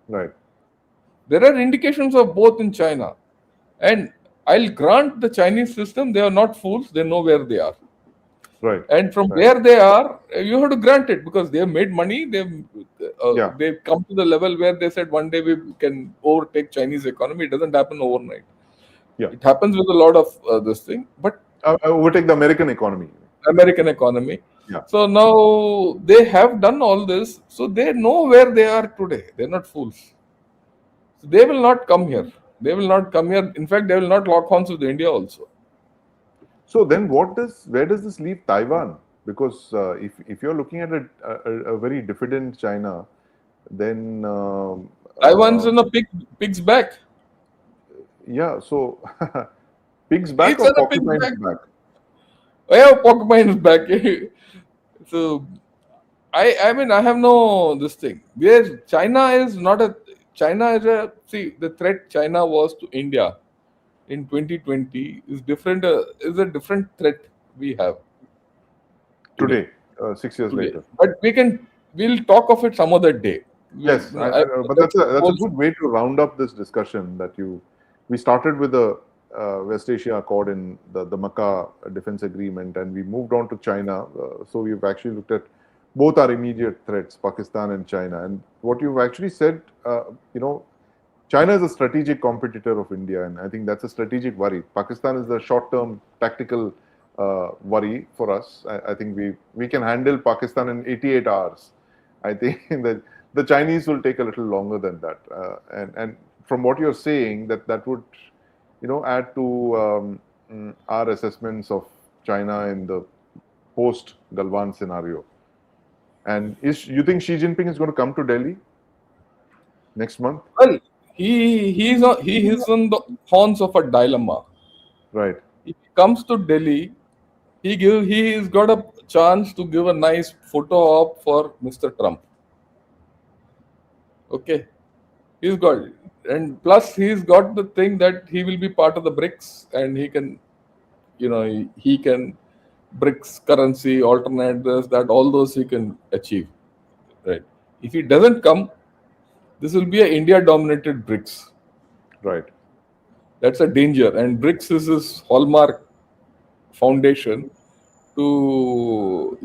Right, There are indications of both in China, and I'll grant the Chinese system. They are not fools. They know where they are. right, And from right. where they are, you have to grant it because they have made money. Yeah, They've come to the level where they said one day we can overtake Chinese economy. It doesn't happen overnight. yeah. It happens with a lot of this thing, but Overtake the American economy. American economy. Yeah. So now they have done all this, so they know where they are today. They're not fools. So they will not come here. They will not come here. In fact, they will not lock horns with India also. So then, where does this leave Taiwan? Because if you're looking at a very diffident China, then Taiwan's in a pig's back. yeah. So pig's back It's or in a pig's porcupine's back. back? I have Pokemon is back. So I mean I have no this thing. Where China is not a China is a see the threat China was to India in 2020 is different is a different threat we have today. Today. 6 years today. later. But we'll talk of it some other day. Yes, but that's a good way to round up this discussion. We started with the West Asia Accord in the Mecca Defence Agreement, and we moved on to China. So we've actually looked at both our immediate threats, Pakistan and China. And what you've actually said, China is a strategic competitor of India, and I think that's a strategic worry. Pakistan is the short-term tactical worry for us. I think we can handle Pakistan in 88 hours. I think that the Chinese will take a little longer than that. And from what you're saying, that would add to our assessments of China in the post-Galwan scenario. And you think Xi Jinping is going to come to Delhi next month? Well, he is on the horns of a dilemma. Right. If he comes to Delhi, he's got a chance to give a nice photo op for Mr. Trump. Okay, he's got it. And plus he's got the thing that he will be part of the BRICS, and he can, he can BRICS currency, alternate this, that, all those he can achieve. Right. If he doesn't come, this will be an India-dominated BRICS. Right. That's a danger. And BRICS is his hallmark foundation to,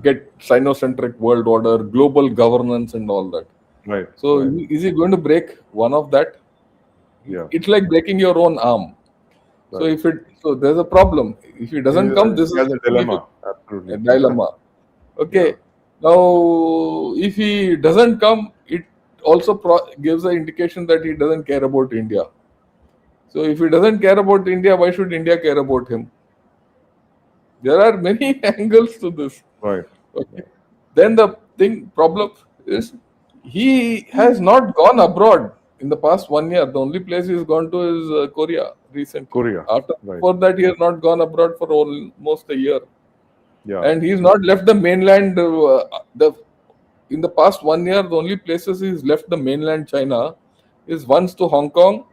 get Sinocentric world order, global governance, and all that. Right. So right. is he going to break one of that? Yeah. It's like breaking your own arm. Right. So there's a problem. If he doesn't come, this is a dilemma. Absolutely. A dilemma. Okay. Yeah. Now, if he doesn't come, it also gives an indication that he doesn't care about India. So if he doesn't care about India, why should India care about him? There are many angles to this. Right. Okay. Then the problem is he has not gone abroad in the past 1 year. The only place he's gone to is Korea recently. Korea. Before that, he has not gone abroad for almost a year. Yeah. And he's not left the mainland. In the past 1 year, the only places he's left the mainland China is once to Hong Kong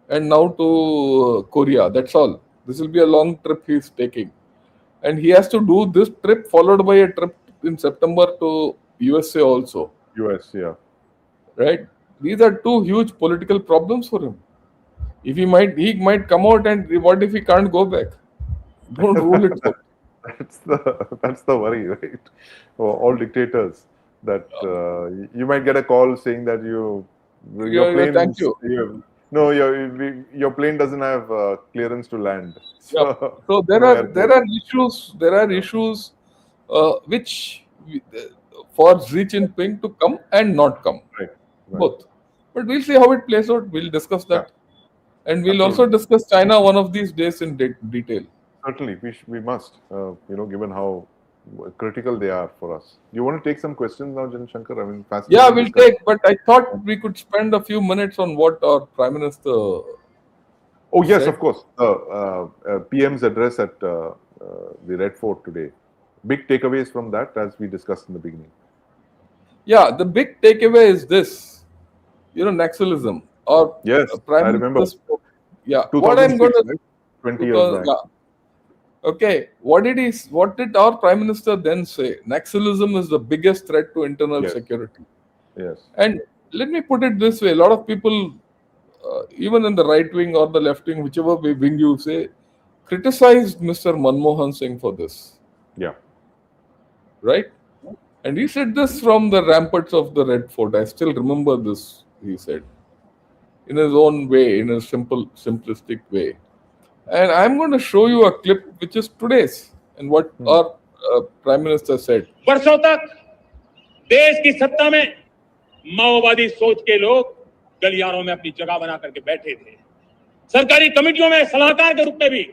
and now to Korea. That's all. This will be a long trip he's taking. And he has to do this trip followed by a trip in September to USA also. US, yeah. Right? These are two huge political problems for him. If he might come out, and what if he can't go back? Don't rule it out. That's the worry, right? All dictators. That you might get a call saying that your plane. Thank you. Your plane doesn't have clearance to land. So there are issues. There are issues which for Xi Jinping to come and not come. Right. Both. But we'll see how it plays out. We'll discuss that, and we'll also discuss China one of these days in detail. Certainly, we must. Given how critical they are for us. You want to take some questions now, Jan Shankar? I mean, fascinating. Yeah, we'll take. But I thought we could spend a few minutes on what our Prime Minister. Oh yes, of course. The PM's address at the Red Fort today. Big takeaways from that, as we discussed in the beginning. Yeah, the big takeaway is this. Naxalism. Or yes, Prime I remember. Minister. Yeah. What I'm going to. Right? 20 years back. Yeah. Okay, what did our Prime Minister then say? Naxalism is the biggest threat to internal security. Yes. And let me put it this way: a lot of people, even in the right wing or the left wing, whichever wing you say, criticized Mr. Manmohan Singh for this. Yeah. Right? And he said this from the ramparts of the Red Fort. I still remember this, he said, in his own way, in a simplistic way. And I'm going to show you a clip which is today's and what our Prime Minister said. वर्षों तक देश की सत्ता में माओवादी सोच के लोग गलियारों में अपनी जगह बना करके बैठे थे। सरकारी कमेटियों में सलाहकार के रूप में भी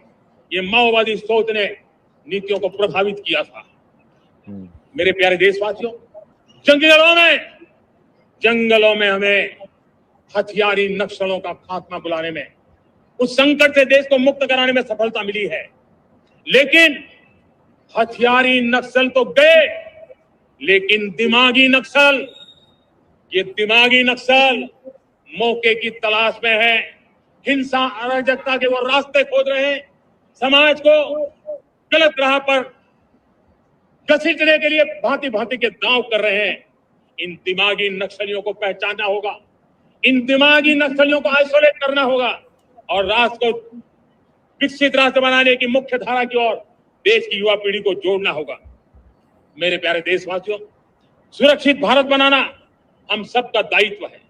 ये माओवादी सोच ने नीतियों को प्रभावित किया था। मेरे प्यारे देशवासियों, जंगलों में हमें हथियारी नक्सलों का खात्मा बुलाने में, उस संकट से देश को मुक्त कराने में सफलता मिली है। लेकिन हथियारी नक्सल तो गए, लेकिन दिमागी नक्सल मौके की तलाश में है। हिंसा अराजकता के वो रास्ते खोज रहे हैं, समाज को गलत राह पर घसीटने के लिए भांति भांति के दांव कर रहे हैं। इन दिमागी नक्सलियों को पहचानना होगा, इन दिमागी नक्सलियों को आइसोलेट करना होगा और राष्ट्र को विकसित राष्ट्र बनाने की मुख्य धारा की ओर देश की युवा पीढ़ी को जोड़ना होगा। मेरे प्यारे देशवासियों, सुरक्षित भारत बनाना हम सबका दायित्व है।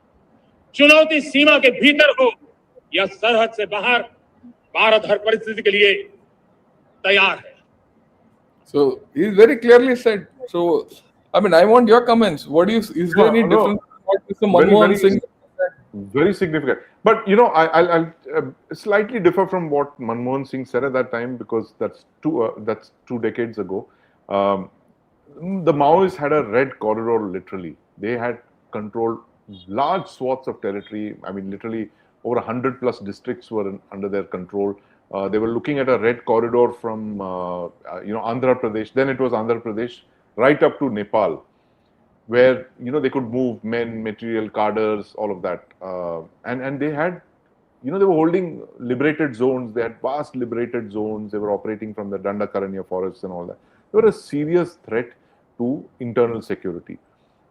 चुनौती सीमा के भीतर हो या सरहद से बाहर, भारत हर परिस्थिति के लिए तैयार है। So he very clearly said. So, I mean, I want your comments. What do you? Is there any difference? What Mr. Manmohan Singh? Very significant. But I'll slightly differ from what Manmohan Singh said at that time, because that's 2 decades ago. The Maoists had a red corridor. Literally, they had controlled large swaths of territory. I mean, literally over 100+ districts were under their control. They were looking at a red corridor from Andhra Pradesh. Then it was Andhra Pradesh, right up to Nepal, where they could move men, material, cadres, all of that. And they had, they were holding liberated zones. They had vast liberated zones. They were operating from the Dandakaranya forests and all that. They were a serious threat to internal security.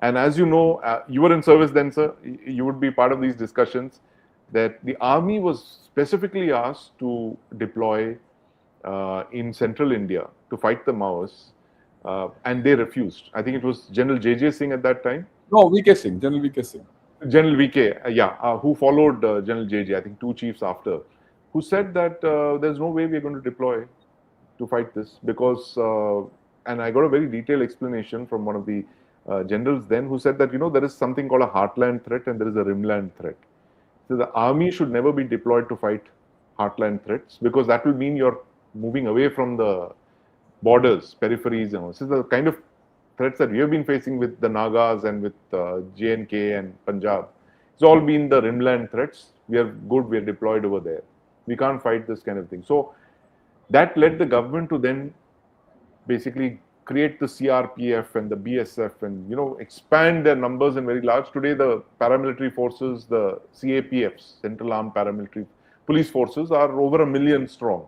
And as you know, you were in service then, sir. You would be part of these discussions, that the army was specifically asked to deploy in central India to fight the Maoists, and they refused. I think it was General J.J. Singh at that time. No, V.K. Singh, General V.K. Singh. General V.K., who followed General J.J., I think 2 chiefs after, who said that there's no way we're going to deploy to fight this, because, and I got a very detailed explanation from one of the generals then, who said that, there is something called a heartland threat and there is a rimland threat. So the army should never be deployed to fight heartland threats, because that will mean you're moving away from the borders, peripheries, and all. This is the kind of threats that we have been facing with the Nagas and with J&K and Punjab. It's all been the rimland threats. We are good, we are deployed over there. We can't fight this kind of thing. So that led the government to then basically create the CRPF and the BSF and, expand their numbers in very large. Today, the paramilitary forces, the CAPFs, Central Armed Paramilitary Police Forces, are over 1 million strong.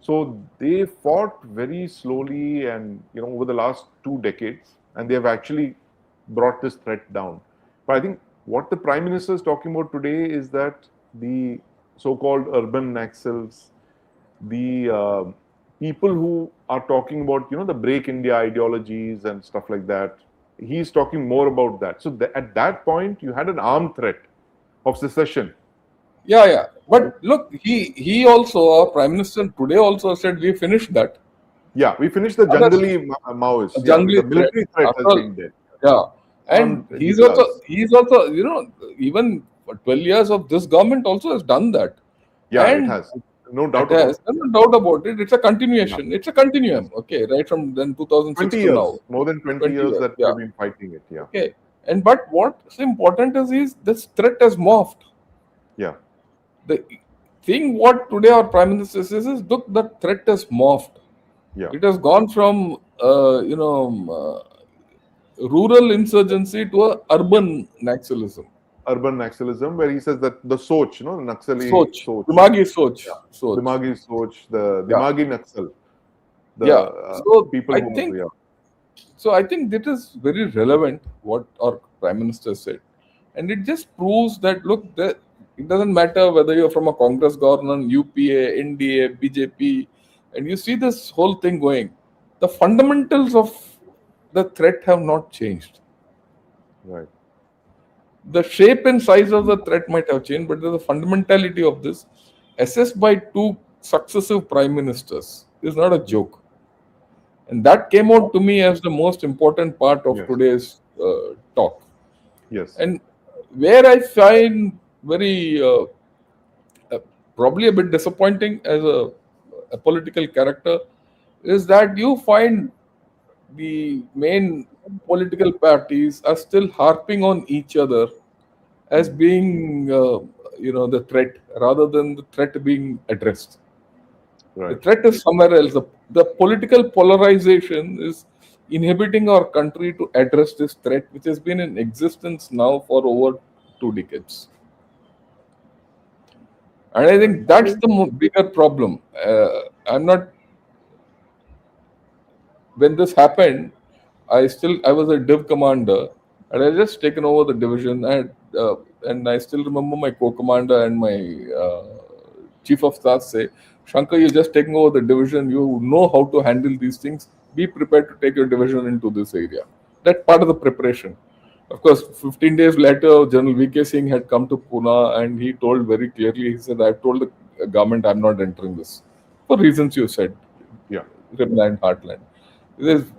So they fought very slowly and, over the last 2 decades, and they have actually brought this threat down. But I think what the Prime Minister is talking about today is that the so-called urban Naxals, the people who are talking about, the Break India ideologies and stuff like that, he's talking more about that. So at that point, you had an armed threat of secession. Yeah. But look, he also, our Prime Minister today also said we finished that. Yeah, we finished the Jangli Maoists. The military threat has been there. Yeah. And he's also, even 12 years of this government also has done that. Yeah, and it has. No doubt about it. No doubt about it. It's a continuation. Yeah. It's a continuum. Okay, right from then 2006 20 to years, now. More than 20 years that we've been fighting it. Yeah. Okay. But what's important is this threat has morphed. Yeah. The thing what today our Prime Minister says is, look, the threat has morphed. Yeah. It has gone from rural insurgency to a urban Naxalism. Urban Naxalism, where he says that the Soch, the Naxali Soch. Dimagi Soch. Yeah. Dimagi Soch, the Dimagi Naxal. So people I think that is very relevant what our Prime Minister said. And it just proves that, look, it doesn't matter whether you're from a Congress government, UPA, NDA, BJP, and you see this whole thing going. The fundamentals of the threat have not changed. Right. The shape and size of the threat might have changed, but the fundamentality of this, assessed by 2 successive prime ministers, is not a joke. And that came out to me as the most important part of today's talk. Yes. And where I find very, probably a bit disappointing as a political character, is that you find the main political parties are still harping on each other as being, the threat, rather than the threat being addressed. Right. The threat is somewhere else. The political polarization is inhibiting our country to address this threat, which has been in existence now for over 2 decades. And I think that's the bigger problem. I'm not when this happened, I was a div commander, and I just taken over the division, and I still remember my co-commander and my chief of staff say, Shankar, you're just taking over the division. You know how to handle these things. Be prepared to take your division into this area. That part of the preparation. Of course, 15 days later, General VK Singh had come to Pune and he told very clearly, he said, I've told the government I'm not entering this for reasons you said, Yeah. Rimland, Heartland.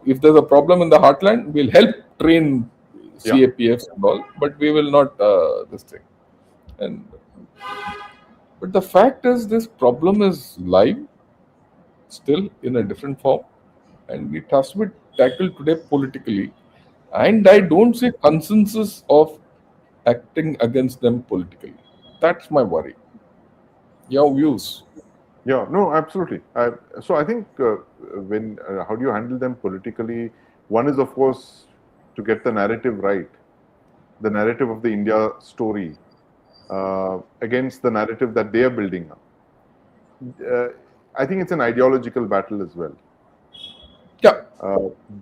If there's a problem in the Heartland, we'll help train Yeah. CAPFs and all, but we will not this thing. And but the fact is, this problem is live, still in a different form, and it has to be tackled today politically. And I don't see consensus of acting against them politically. That's my worry. Your views? Yeah, no, absolutely. So I think when how do you handle them politically? One is, of course, to get the narrative right, the narrative of the India story against the narrative that they are building up. I think it's an ideological battle as well. Yeah.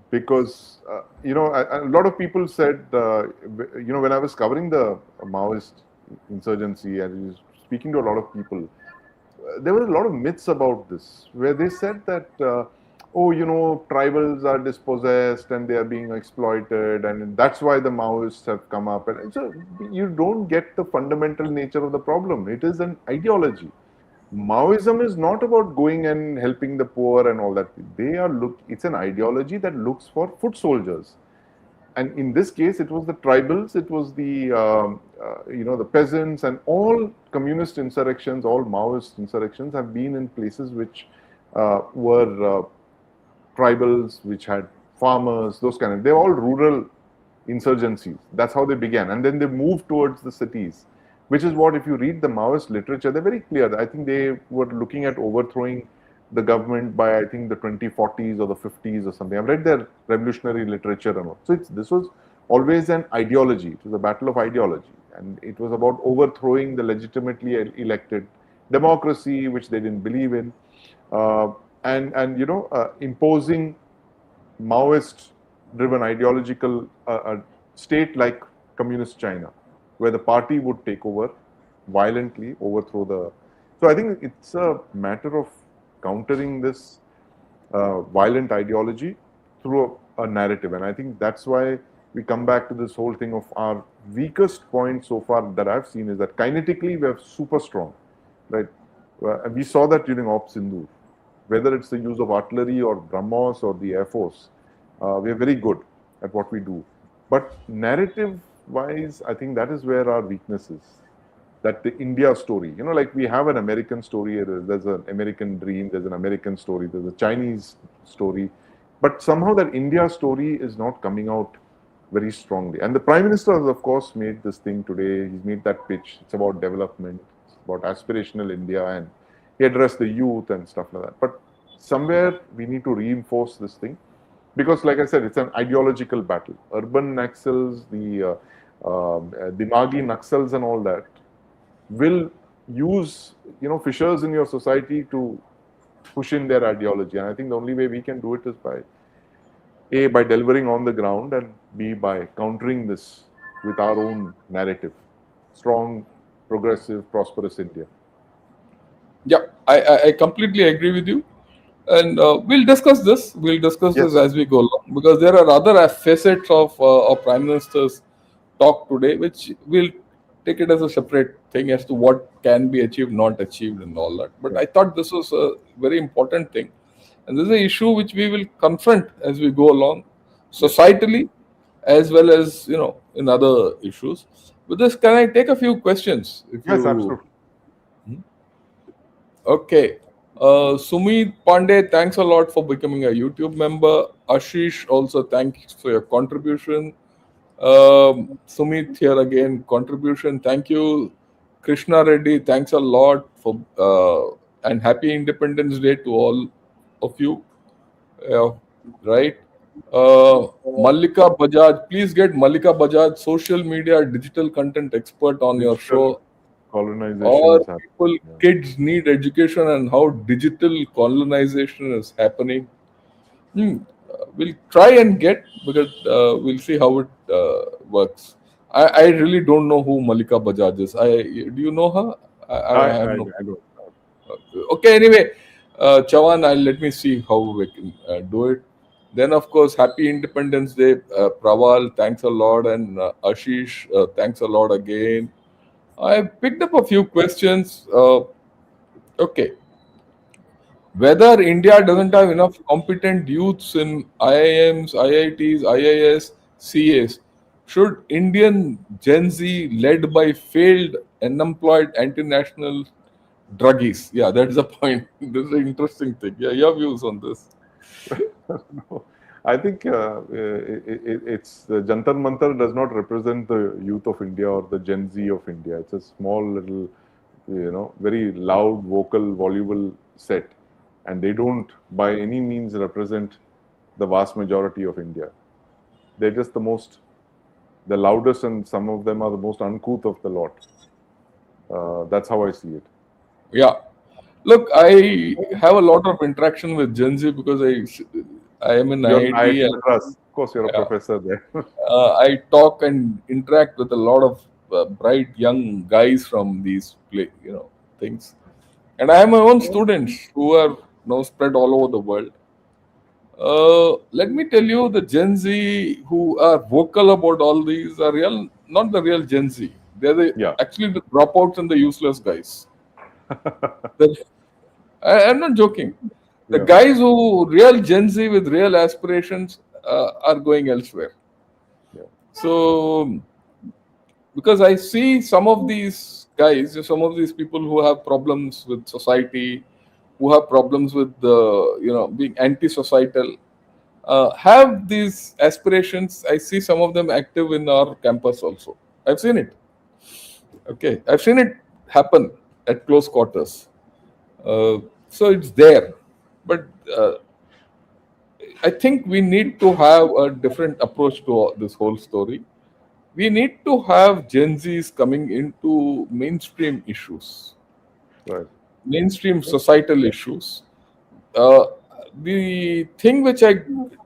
Because a lot of people said, when I was covering the Maoist insurgency and was speaking to a lot of people, there were a lot of myths about this, where they said that, tribals are dispossessed and they are being exploited, and that's why the Maoists have come up. And so you don't get the fundamental nature of the problem. It is an ideology. Maoism is not about going and helping the poor and all that. It's an ideology that looks for foot soldiers. And in this case, it was the tribals, it was the peasants, and all communist insurrections, all Maoist insurrections have been in places which were tribals, which had farmers, those kind of. They're all rural insurgencies. That's how they began, and then they moved towards the cities, which is what, if you read the Maoist literature, they're very clear. I think they were looking at overthrowing the government by, I think, the 2040s or the 50s or something. I've read their revolutionary literature and all. So this was always an ideology. It was a battle of ideology. And it was about overthrowing the legitimately elected democracy, which they didn't believe in, imposing Maoist-driven ideological state like communist China, where the party would take over violently, overthrow the. So I think it's a matter of countering this violent ideology through a narrative. And I think that's why we come back to this whole thing of our weakest point so far that I've seen is that kinetically we are super strong, right? And we saw that during Op Sindoor. Whether it's the use of artillery or BrahMos or the Air Force, we are very good at what we do. But narrative-wise, I think that is where our weakness is. That the India story, like we have an American story, there's an American dream, there's an American story, there's a Chinese story, but somehow that India story is not coming out very strongly. And the Prime Minister has, of course, made this thing today. He's made that pitch. It's about development, it's about aspirational India, and he addressed the youth and stuff like that. But somewhere we need to reinforce this thing, because, like I said, it's an ideological battle. Urban Naxals, the Dimagi Naxals and all that will use, fissures in your society to push in their ideology. And I think the only way we can do it is by delivering on the ground, and B, by countering this with our own narrative. Strong, progressive, prosperous India. Yeah, I completely agree with you. And we'll discuss this. We'll discuss this as we go along, because there are other facets of our Prime Minister's talk today, which we'll take it as a separate thing as to what can be achieved, not achieved, and all that. But I thought this was a very important thing. And this is an issue which we will confront as we go along, societally, as well as, in other issues. With this, can I take a few questions? Yes, absolutely. Okay. Sumit Pandey, thanks a lot for becoming a YouTube member. Ashish, also thanks for your contribution. Sumit here again, contribution. Thank you. Krishna Reddy, thanks a lot for and happy Independence Day to all of you. Right. Mallika Bajaj, please get Mallika Bajaj, social media digital content expert on your show. Colonization Or is happening. people, kids need education and how digital colonization is happening. we'll try and get, because we'll see how it works. I really don't know who Malika Bajaj is. Do you know her? I have no. I don't. Okay, anyway, Chavan, let me see how we can do it. Then, of course, Happy Independence Day, Praval, thanks a lot, and Ashish, thanks a lot again. I picked up a few questions. Okay, whether India doesn't have enough competent youths in IIMs, IITs, IIS, CAs, should Indian Gen Z led by failed, unemployed, anti-national druggies? Yeah, that's the point. This is an interesting thing. Yeah, your views on this? No, I think it's the Jantar Mantar does not represent the youth of India or the Gen Z of India. It's a small little, very loud, vocal, voluble set, and they don't by any means represent the vast majority of India. They're just the loudest, and some of them are the most uncouth of the lot. That's how I see it. Yeah. Look, I have a lot of interaction with Gen Z because I am in You're an IIT, IIT and Madras. Of course, you're a yeah, professor there. I talk and interact with a lot of bright young guys from these things, and I have my own students who are now spread all over the world. Let me tell you, the Gen Z who are vocal about all these are not the real Gen Z. They're Yeah. actually the dropouts and the useless guys. I'm not joking. The Yeah. guys who real Gen Z with real aspirations are going elsewhere. Yeah. So, because I see some of these guys, some of these people who have problems with society, who have problems with being anti-societal, have these aspirations. I see some of them active in our campus also. I've seen it. Okay, I've seen it happen at close quarters. So it's there, but I think we need to have a different approach to this whole story. We need to have Gen Zs coming into mainstream issues, Right. mainstream societal issues. Uh, the thing which I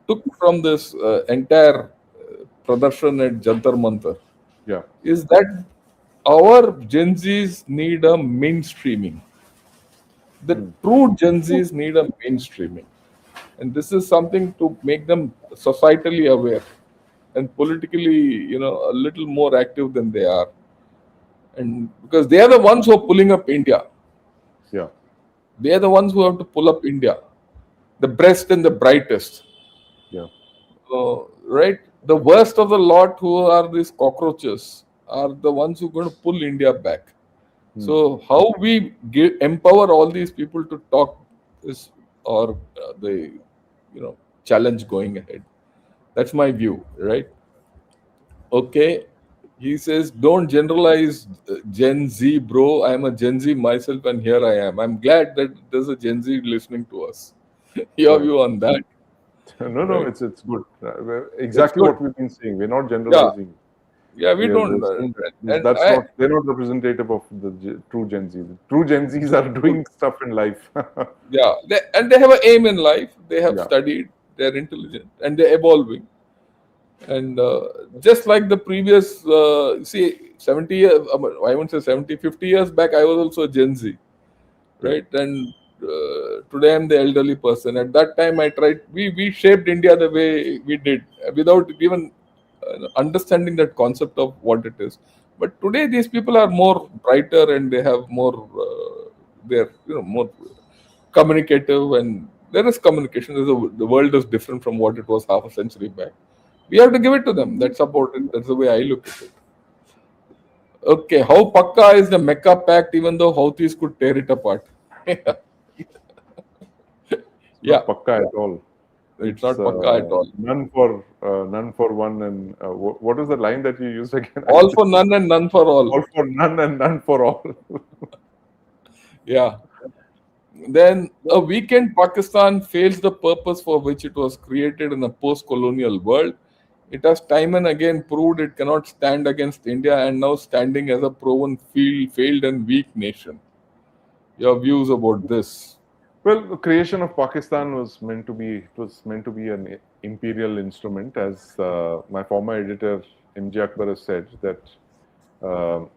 took from this entire Pradarshan at Jantar Mantar Yeah. is that our Gen Zs need a mainstreaming. The true Gen Zs need a mainstreaming. And this is something to make them societally aware and politically, a little more active than they are. And because they are the ones who are pulling up India, Yeah. they are the ones who have to pull up India, the best and the brightest. Yeah. Right? The worst of the lot, who are these cockroaches, are the ones who are going to pull India back. So how we empower all these people to talk is, or the challenge going ahead. That's my view, right? Okay. He says, don't generalize Gen Z, bro. I am a Gen Z myself, and here I am. I'm glad that there's a Gen Z listening to us. Your Right. view on that, No, right? it's good. It's Exactly good. what we've been saying. We're not Yeah, generalizing. yeah. We We are don't, saying and that's I, not. They're not representative of the true Gen Z. The true Gen Zs are doing stuff in life. yeah, and they have an aim in life. They have Yeah. studied. They're intelligent, and they're evolving. And just like the previous, 70 years, I won't say 70, 50 years back, I was also a Gen Z, Yeah. right? And today I'm the elderly person. At that time, we shaped India the way we did without even understanding that concept of what it is. But today, these people are more brighter, and they have more, they're, more communicative, and there is communication. The world is different from what it was half a century back. We have to give it to them. That's about it. That's the way I look at it. Okay, how Pakka is the Mecca Pact, even though Houthis could tear it apart? It's Yeah, not pakka at all. it's It's not Pakka at all. none for one, and what was the line that you used again? I All for just none and none for all. all for none and none for all. Yeah. Then a weakened Pakistan fails the purpose for which it was created in a post colonial world. It has time and again proved it cannot stand against India, and now standing as a proven failed and weak nation. Your views about this? Well, the creation of Pakistan was meant to be. It was meant to be imperial instrument, as my former editor MJ Akbar has said that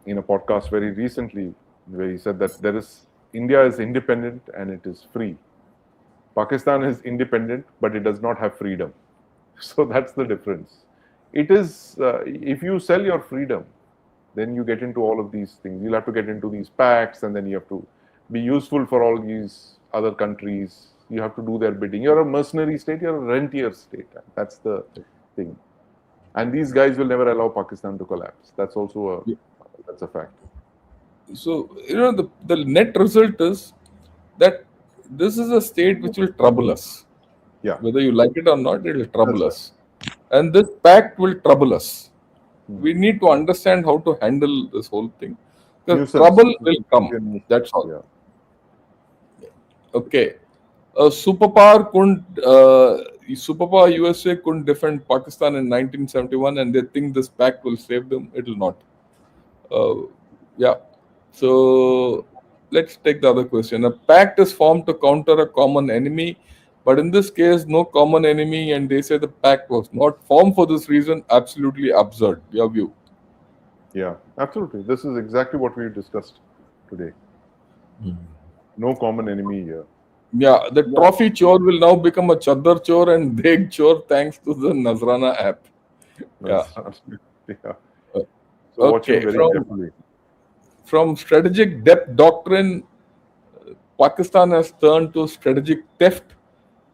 in a podcast very recently, where he said that India is independent and it is free. Pakistan is independent, but it does not have freedom. So that's the difference. It is if you sell your freedom, then you get into all of these things. You'll have to get into these pacts, and then you have to be useful for all these other countries. You have to do their bidding. You're a mercenary state. You're a rentier state. That's the thing. And these guys will never allow Pakistan to collapse. That's also that's a fact. So, the net result is that this is a state which will trouble us. Yeah. Whether you like it or not, it will trouble That's us. And this pact will trouble us. Hmm. We need to understand how to handle this whole thing. Because Nuisance. trouble will come. That's all. Yeah. Okay. Superpower USA couldn't defend Pakistan in 1971, and they think this pact will save them. It will not. Yeah. So let's take the other question. A pact is formed to counter a common enemy, but in this case, no common enemy, and they say the pact was not formed for this reason. Absolutely absurd. Your view? Yeah, absolutely. This is exactly what we discussed today. No common enemy here. Yeah, the trophy chore will now become a chadar chore and deg chore thanks to the Nazrana app. Yeah. Yeah. Uh, So watching Okay, very carefully. from strategic depth doctrine, Pakistan has turned to strategic theft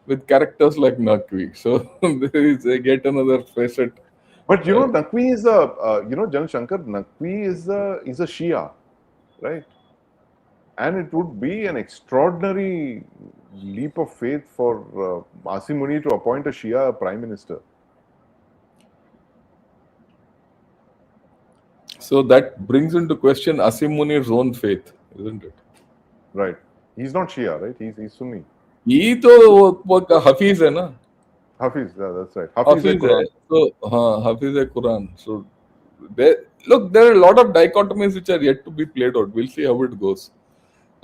with characters like Naqvi. So there is yet another facet. But you know, Naqvi is a Jan Shankar, Naqvi is a Shia, right? And it would be an extraordinary leap of faith for Asim Muni to appoint a Shia prime minister. So that brings into question Asim Munir's own faith, isn't it? Right. He's not Shia, right? He's Sunni. ये तो वो हफीज है ना. Hafiz, that's right. Hafiz Hafiz Quran. hai. So Hafiz hai Quran. So there are a lot of dichotomies which are yet to be played out. We'll see how it goes.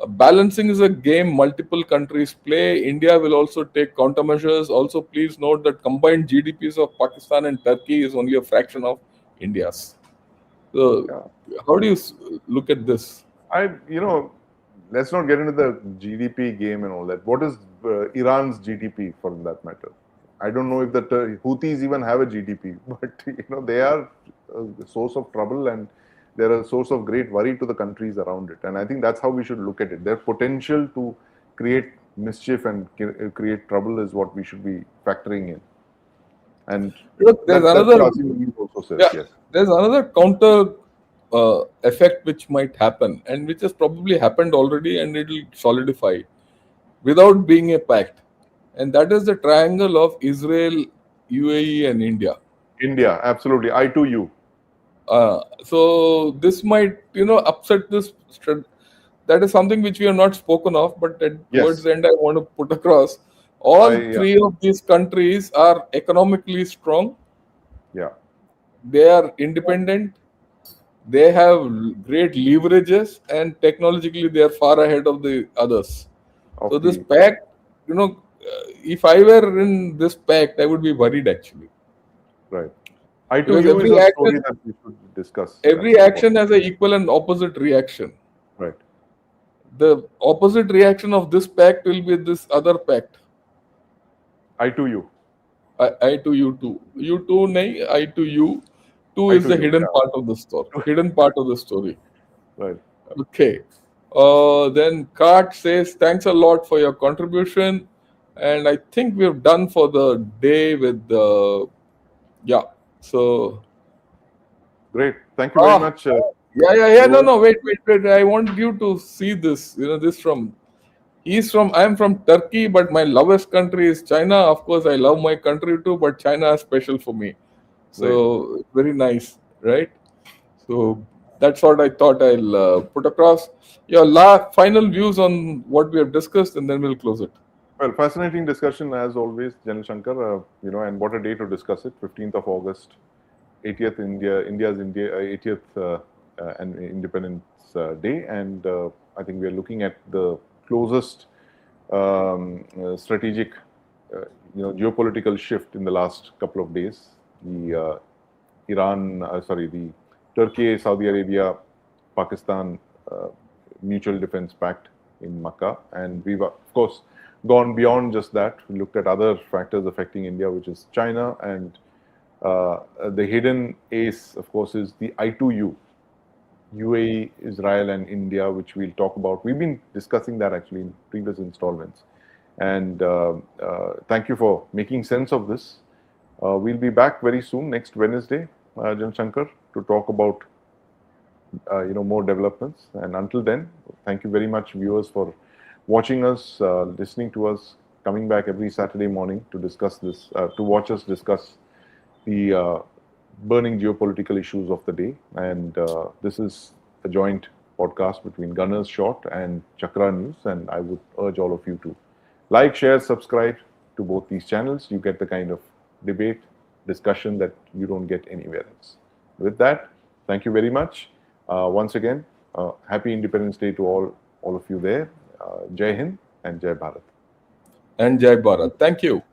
Balancing is a game multiple countries play. India will also take countermeasures. Also, please note that combined GDPs of Pakistan and Turkey is only a fraction of India's. So, how do you look at this? Let's not get into the GDP game and all that. What is Iran's GDP for that matter? I don't know if the Houthis even have a GDP, but they are a source of trouble and they're a source of great worry to the countries around it. And I think that's how we should look at it. Their potential to create mischief and create trouble is what we should be factoring in. And look, there's another counter effect which might happen, and which has probably happened already, and it will solidify without being a pact. And that is the triangle of Israel, UAE, and India. India, absolutely. I to you. So this might, upset this. That is something which we have not spoken of, but towards the end, I want to put across. All three of these countries are economically strong. Yeah. They are independent. They have great leverages, and technologically, they are far ahead of the others. So this pact, if I were in this pact, I would be worried actually. Right. I to you is a story that we should discuss. Every action has an equal and opposite reaction. Right. The opposite reaction of this pact will be this other pact. I to you. I to you too. You too, nahi. I to you. Two is the hidden part of the story. Hidden part of the story. Right. Okay. Then Kart says, thanks a lot for your contribution. And I think we're done for the day with the... So... Great. Thank you very much. No, wait. I want you to see this. This from... I'm from Turkey, but my lowest country is China. Of course, I love my country too, but China is special for me. So, very nice, right? So, that's what I thought I'll put across. Your final views on what we have discussed, and then we'll close it. Well, fascinating discussion as always, General Shankar. And what a day to discuss it. 15th of August, 80th India's 80th Independence Day, and I think we are looking at the closest strategic geopolitical shift in the last couple of days. The the Turkey, Saudi Arabia, Pakistan Mutual Defence Pact in Mecca, and we've of course gone beyond just that. We looked at other factors affecting India, which is China, and the hidden ace, of course, is the I2U, UAE, Israel, and India, which we'll talk about. We've been discussing that actually in previous installments. And thank you for making sense of this. We'll be back very soon, next Wednesday, Jan Shankar, to talk about more developments. And until then, thank you very much, viewers, for watching us, listening to us, coming back every Saturday morning to discuss this, to watch us discuss the burning geopolitical issues of the day. And this is a joint podcast between Gunners Short and Chakra News, and I would urge all of you to like, share, subscribe to both these channels. You get the kind of debate, discussion that you don't get anywhere else. With that, thank you very much. Once again, happy Independence Day to all of you there. Jai Hind and Jai Bharat. And Jai Bharat. Thank you.